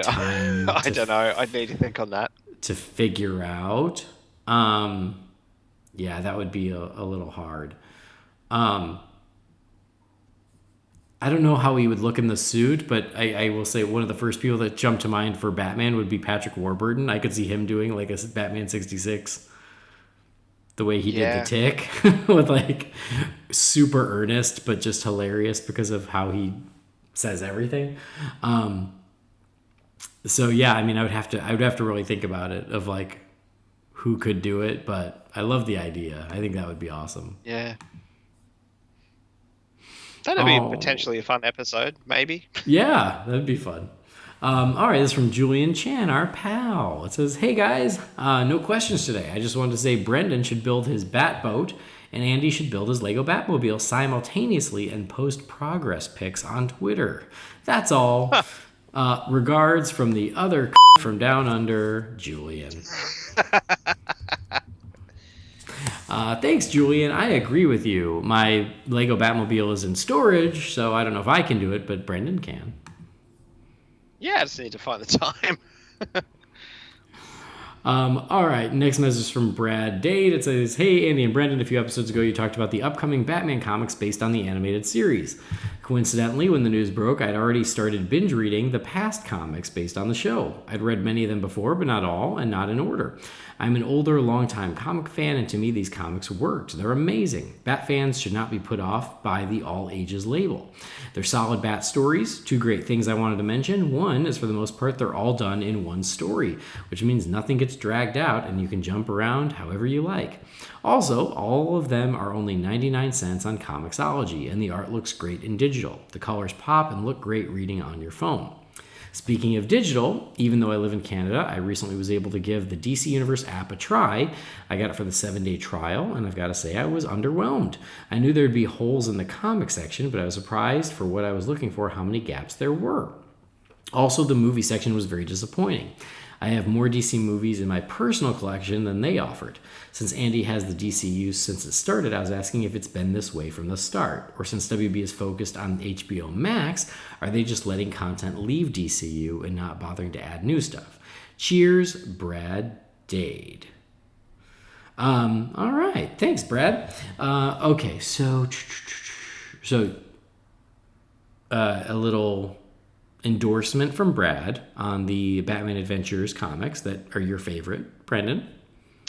don't know. I'd need to think on that to figure out. That would be a little hard. I don't know how he would look in the suit, but I will say one of the first people that jumped to mind for Batman would be Patrick Warburton. I could see him doing like a Batman 66. The way he did the Tick with like super earnest, but just hilarious because of how he says everything. I would have to really think about it of like who could do it, but I love the idea. I think that would be awesome. Yeah. That'd be potentially a fun episode, maybe. Yeah, that'd be fun. All right, this is from Julian Chan, our pal. It says, hey guys, no questions today. I just wanted to say Brendan should build his Batboat and Andy should build his Lego Batmobile simultaneously and post progress pics on Twitter. That's all. Regards from the other from down under, Julian. Thanks, Julian. I agree with you. My Lego Batmobile is in storage, so I don't know if I can do it, but Brendan can. Yeah, I just need to find the time. All right, next message from Brad Dade. It says, "Hey, Andy and Brendan, a few episodes ago you talked about the upcoming Batman comics based on the animated series. Coincidentally, when the news broke, I'd already started binge reading the past comics based on the show. I'd read many of them before, but not all, and not in order. I'm an older, longtime comic fan, and to me these comics worked. They're amazing. Bat fans should not be put off by the all ages label. They're solid Bat stories. Two great things I wanted to mention. One is, for the most part, they're all done in one story, which means nothing gets dragged out and you can jump around however you like. Also, all of them are only 99 cents on Comixology, and the art looks great in digital. The colors pop and look great reading on your phone. Speaking of digital, even though I live in Canada, I recently was able to give the DC Universe app a try. I got it for the 7-day trial, and I've got to say I was underwhelmed. I knew there'd be holes in the comic section, but I was surprised for what I was looking for how many gaps there were. Also, the movie section was very disappointing. I have more DC movies in my personal collection than they offered. Since Andy has the DCU since it started, I was asking if it's been this way from the start. Or since WB is focused on HBO Max, are they just letting content leave DCU and not bothering to add new stuff? Cheers, Brad Dade. All right. Thanks, Brad. Okay, so a little endorsement from Brad on the Batman Adventures comics that are your favorite. Brendan?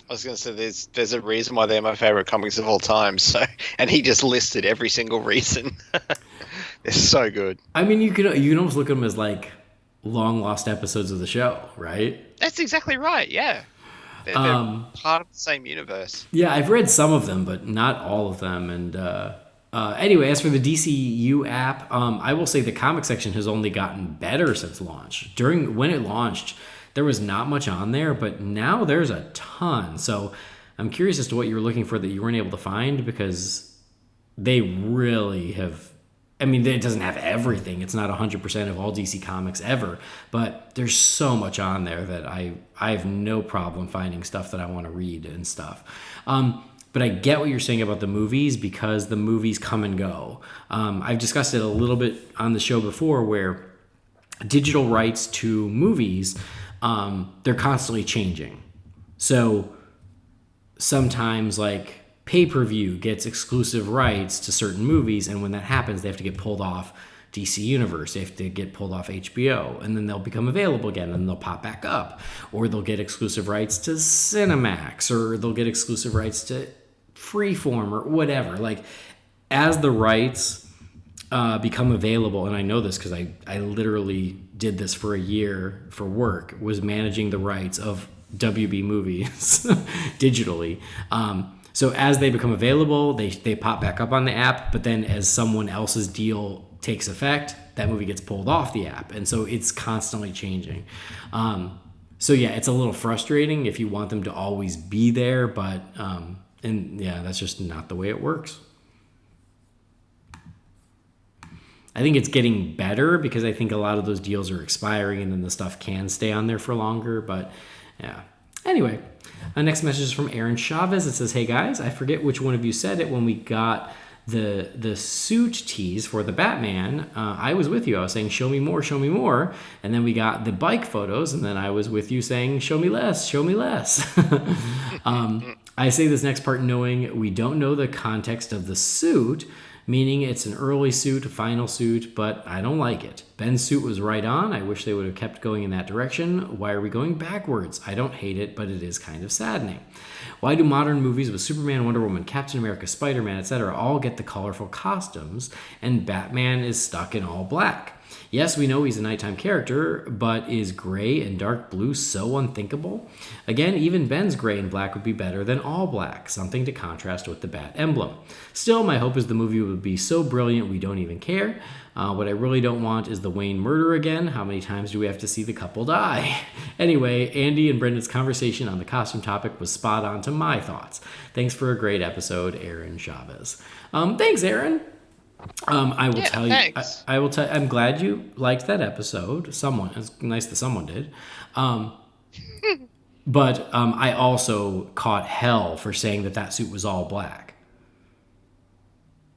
I was going to say there's a reason why they're my favorite comics of all time. So, and he just listed every single reason. They're so good. I mean, you can almost look at them as like long lost episodes of the show, right? That's exactly right. Yeah, they're part of the same universe. Yeah, I've read some of them, but not all of them. And anyway, as for the DCU app, I will say the comic section has only gotten better since launch. When it launched, there was not much on there, but now there's a ton. So I'm curious as to what you were looking for that you weren't able to find, because they really have. I mean, it doesn't have everything. It's not 100% of all DC comics ever, but there's so much on there that I have no problem finding stuff that I want to read and stuff. But I get what you're saying about the movies, because the movies come and go. I've discussed it a little bit on the show before, where digital rights to movies, they're constantly changing. So sometimes like pay-per-view gets exclusive rights to certain movies, and when that happens, they have to get pulled off DC Universe. They have to get pulled off HBO, and then they'll become available again, and they'll pop back up. Or they'll get exclusive rights to Cinemax, or they'll get exclusive rights to Freeform, or whatever. Like, as the rights become available, and I know this because I literally did this for a year for work, was managing the rights of WB movies digitally. So as they become available, they pop back up on the app, but then as someone else's deal takes effect, that movie gets pulled off the app. And so it's constantly changing. So yeah, it's a little frustrating if you want them to always be there, but and yeah, that's just not the way it works. I think it's getting better, because I think a lot of those deals are expiring and then the stuff can stay on there for longer, but yeah. Anyway, our next message is from Aaron Chavez. It says, "Hey guys, I forget which one of you said it when we got the suit tease for the Batman. I was with you. I was saying, show me more, show me more. And then we got the bike photos, and then I was with you saying, show me less, show me less." I say this next part knowing we don't know the context of the suit, meaning it's an early suit, a final suit, but I don't like it. Ben's suit was right on. I wish they would have kept going in that direction. Why are we going backwards? I don't hate it, but it is kind of saddening. Why do modern movies with Superman, Wonder Woman, Captain America, Spider-Man, etc. all get the colorful costumes, and Batman is stuck in all black? Yes, we know he's a nighttime character, but is gray and dark blue so unthinkable? Again, even Ben's gray and black would be better than all black, something to contrast with the Bat emblem. Still, my hope is the movie would be so brilliant we don't even care. What I really don't want is the Wayne murder again. How many times do we have to see the couple die? Anyway, Andy and Brendan's conversation on the costume topic was spot on to my thoughts. Thanks for a great episode, Aaron Chavez. Thanks, Aaron. I will tell you. I will tell. I'm glad you liked that episode. It's nice that someone did. But I also caught hell for saying that suit was all black.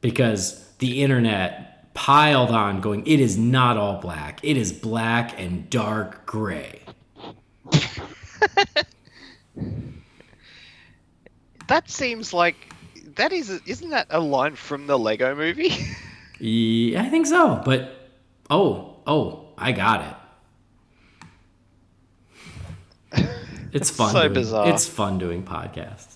Because the internet piled on going, it is not all black. It is black and dark gray. That seems like isn't that a line from the Lego movie? Yeah, I think so. But I got it. It's fun. So bizarre. It's fun doing podcasts.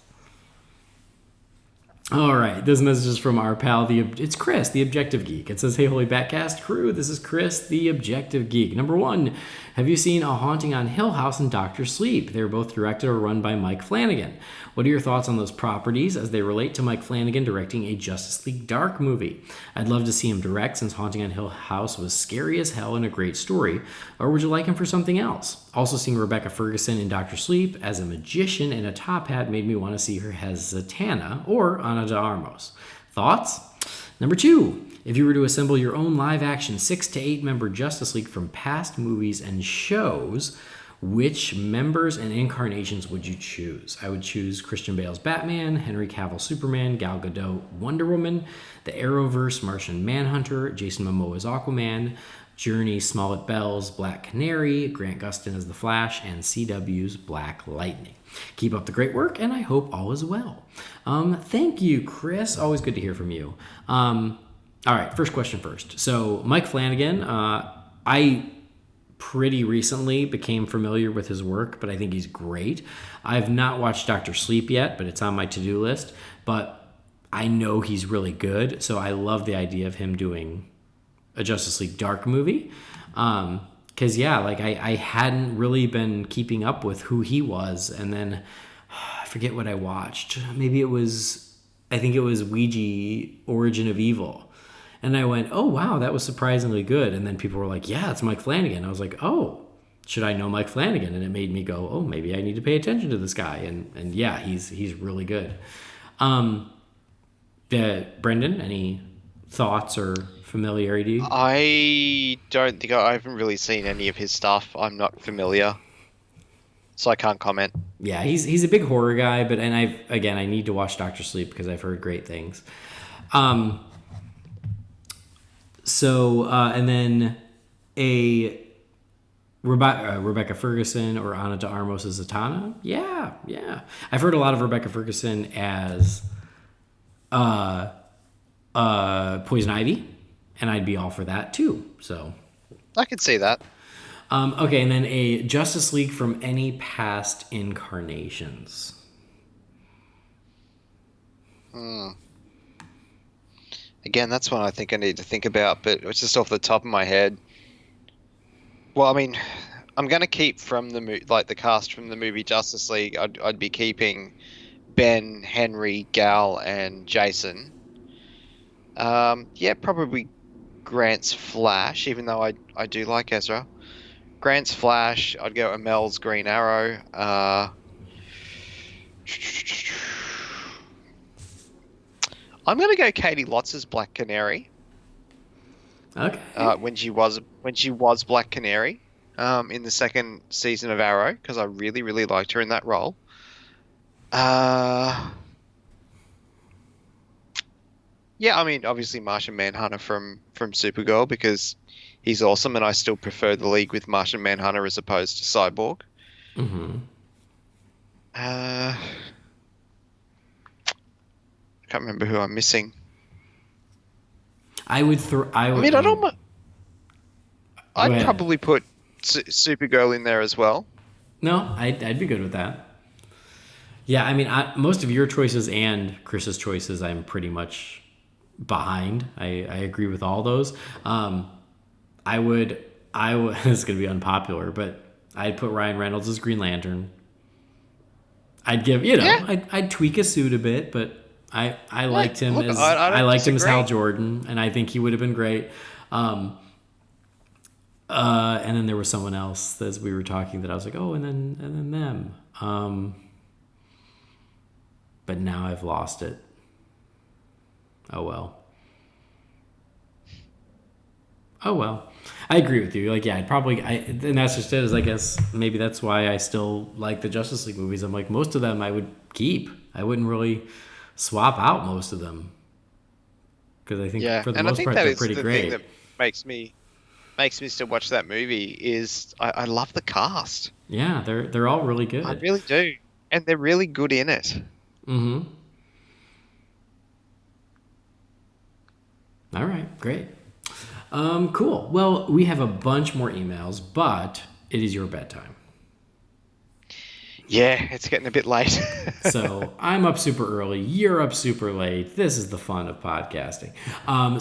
All right, this message is from our pal, it's Chris, the Objective Geek. It says, "Hey, Holy BatCast crew, this is Chris, the Objective Geek. Number 1, have you seen A Haunting on Hill House and Doctor Sleep? They were both directed or run by Mike Flanagan. What are your thoughts on those properties as they relate to Mike Flanagan directing a Justice League Dark movie? I'd love to see him direct, since Haunting on Hill House was scary as hell and a great story. Or would you like him for something else? Also, seeing Rebecca Ferguson in Doctor Sleep as a magician in a top hat made me want to see her as Zatanna or Ana de Armas. Thoughts? Number 2, if you were to assemble your own live-action 6 to 8 member Justice League from past movies and shows, which members and incarnations would you choose? I would choose Christian Bale's Batman, Henry Cavill Superman, Gal Gadot Wonder Woman, the Arrowverse Martian Manhunter, Jason Momoa's Aquaman, Journey Smollett Bell's Black Canary, Grant Gustin as the Flash, and CW's Black Lightning. Keep up the great work, and I hope all is well." Thank you, Chris. Always good to hear from you. All right, first question first. So Mike Flanagan, I pretty recently became familiar with his work, but I think he's great. I've not watched Dr. Sleep yet, but it's on my to-do list. But I know he's really good, so I love the idea of him doing a Justice League Dark movie. Because, I hadn't really been keeping up with who he was. And then I forget what I watched. I think it was Ouija Origin of Evil. And I went, oh, wow, that was surprisingly good. And then people were like, yeah, it's Mike Flanagan. I was like, oh, should I know Mike Flanagan? And it made me go, oh, maybe I need to pay attention to this guy. And yeah, he's really good. Brendan, any thoughts or familiarity? I don't think I haven't really seen any of his stuff. I'm not familiar, so I can't comment. Yeah, he's a big horror guy, but I need to watch Doctor Sleep because I've heard great things. And then a Rebecca Ferguson or Ana de Armas as Zatanna. Yeah. I've heard a lot of Rebecca Ferguson as Poison Ivy, and I'd be all for that too. So I could see that. Okay, and then a Justice League from any past incarnations. Again, that's one I think I need to think about, but it's just off the top of my head. Well, I mean, I'm going to keep from the cast from the movie Justice League. I'd be keeping Ben, Henry, Gal, and Jason. Probably Grant's Flash, even though I do like Ezra. Grant's Flash. I'd go Amel's Green Arrow. I'm gonna go Katie Lottz's Black Canary. Okay. When she was Black Canary, in the second season of Arrow, because I really, really liked her in that role. Yeah, I mean, obviously Martian Manhunter from Supergirl, because he's awesome, and I still prefer the League with Martian Manhunter as opposed to Cyborg. Mm-hmm. I can't remember who I'm missing. I'd probably put Supergirl in there as well. No, I'd be good with that. Yeah, I mean, most of your choices and Chris's choices, I'm pretty much behind. I agree with all those. I would. This is going to be unpopular, but I'd put Ryan Reynolds as Green Lantern. I'd give, I'd tweak his suit a bit, but I liked him as I liked him as Hal Jordan, and I think he would have been great. And then there was someone else as we were talking that I was like, oh, and then them. But now I've lost it. Oh well. Oh well, I agree with you. Like, yeah, and that's just it. Is I guess maybe that's why I still like the Justice League movies. I'm like, most of them I would keep. I wouldn't really swap out most of them because I think for the most part they're pretty great. Thing that makes me still watch that movie is I love the cast. Yeah, they're all really good. I really do, and they're really good in it. Mm-hmm. All right, great. Cool. Well, we have a bunch more emails, but it is your bedtime. Yeah, it's getting a bit late. So I'm up super early. You're up super late. This is the fun of podcasting.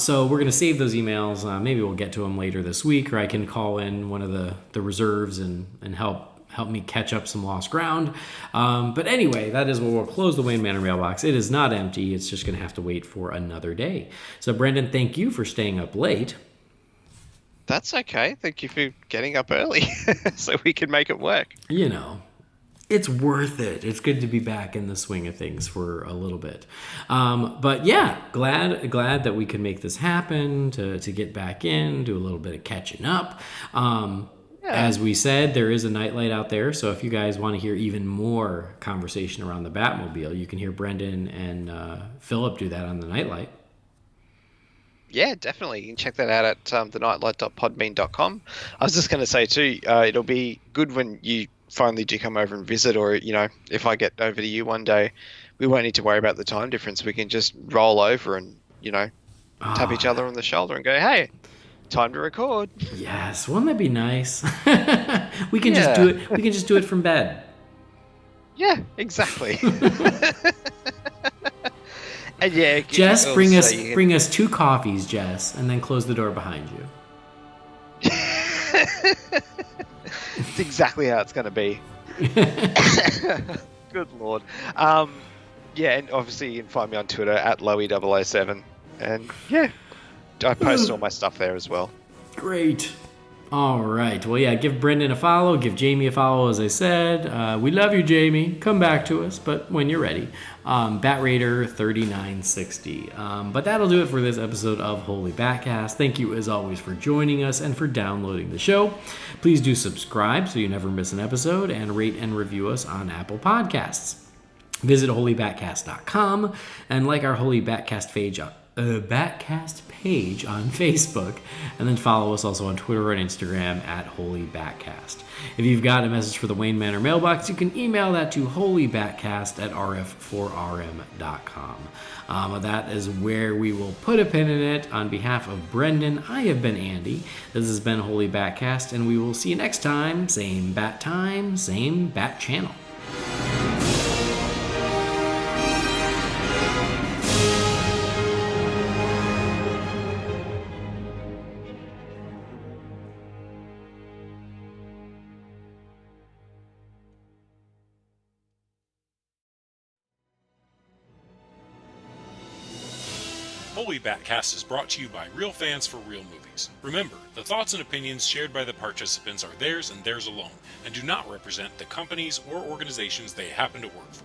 So we're going to save those emails. Maybe we'll get to them later this week, or I can call in one of the reserves and help me catch up some lost ground. But anyway, that is where we'll close the Wayne Manor mailbox. It is not empty. It's just going to have to wait for another day. So Brendan, thank you for staying up late. That's okay. Thank you for getting up early so we can make it work. You know, it's worth it. It's good to be back in the swing of things for a little bit. But yeah, glad that we could make this happen, to get back in, do a little bit of catching up. As we said, there is a nightlight out there, so if you guys want to hear even more conversation around the Batmobile, you can hear Brendan and Philip do that on the nightlight. Yeah, definitely. You can check that out at thenightlight.podbean.com. I was just going to say too, it'll be good when you finally do come over and visit, or if I get over to you one day, we won't need to worry about the time difference. We can just roll over and tap each other on the shoulder and go, hey, time to record. Yes, wouldn't that be nice? We can just do it. We can just do it from bed. Yeah, exactly. And yeah, Jess, bring us 2 coffees, Jess, and then close the door behind you. It's exactly how it's going to be. Good Lord. Yeah, and obviously you can find me on Twitter at Loey007. And yeah, I post all my stuff there as well. Great. All right. Well, yeah, give Brendan a follow. Give Jamie a follow, as I said. We love you, Jamie. Come back to us, but when you're ready. BatRaider3960. But that'll do it for this episode of Holy BatCast. Thank you, as always, for joining us and for downloading the show. Please do subscribe so you never miss an episode, and rate and review us on Apple Podcasts. Visit holybatcast.com and like our Holy BatCast page on Facebook, and then follow us also on Twitter and Instagram at Holy BatCast. If you've got a message for the Wayne Manor mailbox, you can email that to holybatcast@rf4rm.com. That is where we will put a pin in it. On behalf of Brendan, I have been Andy. This has been Holy BatCast, and we will see you next time. Same bat time, same bat channel. Holy BatCast is brought to you by real fans for real movies. Remember, the thoughts and opinions shared by the participants are theirs and theirs alone, and do not represent the companies or organizations they happen to work for.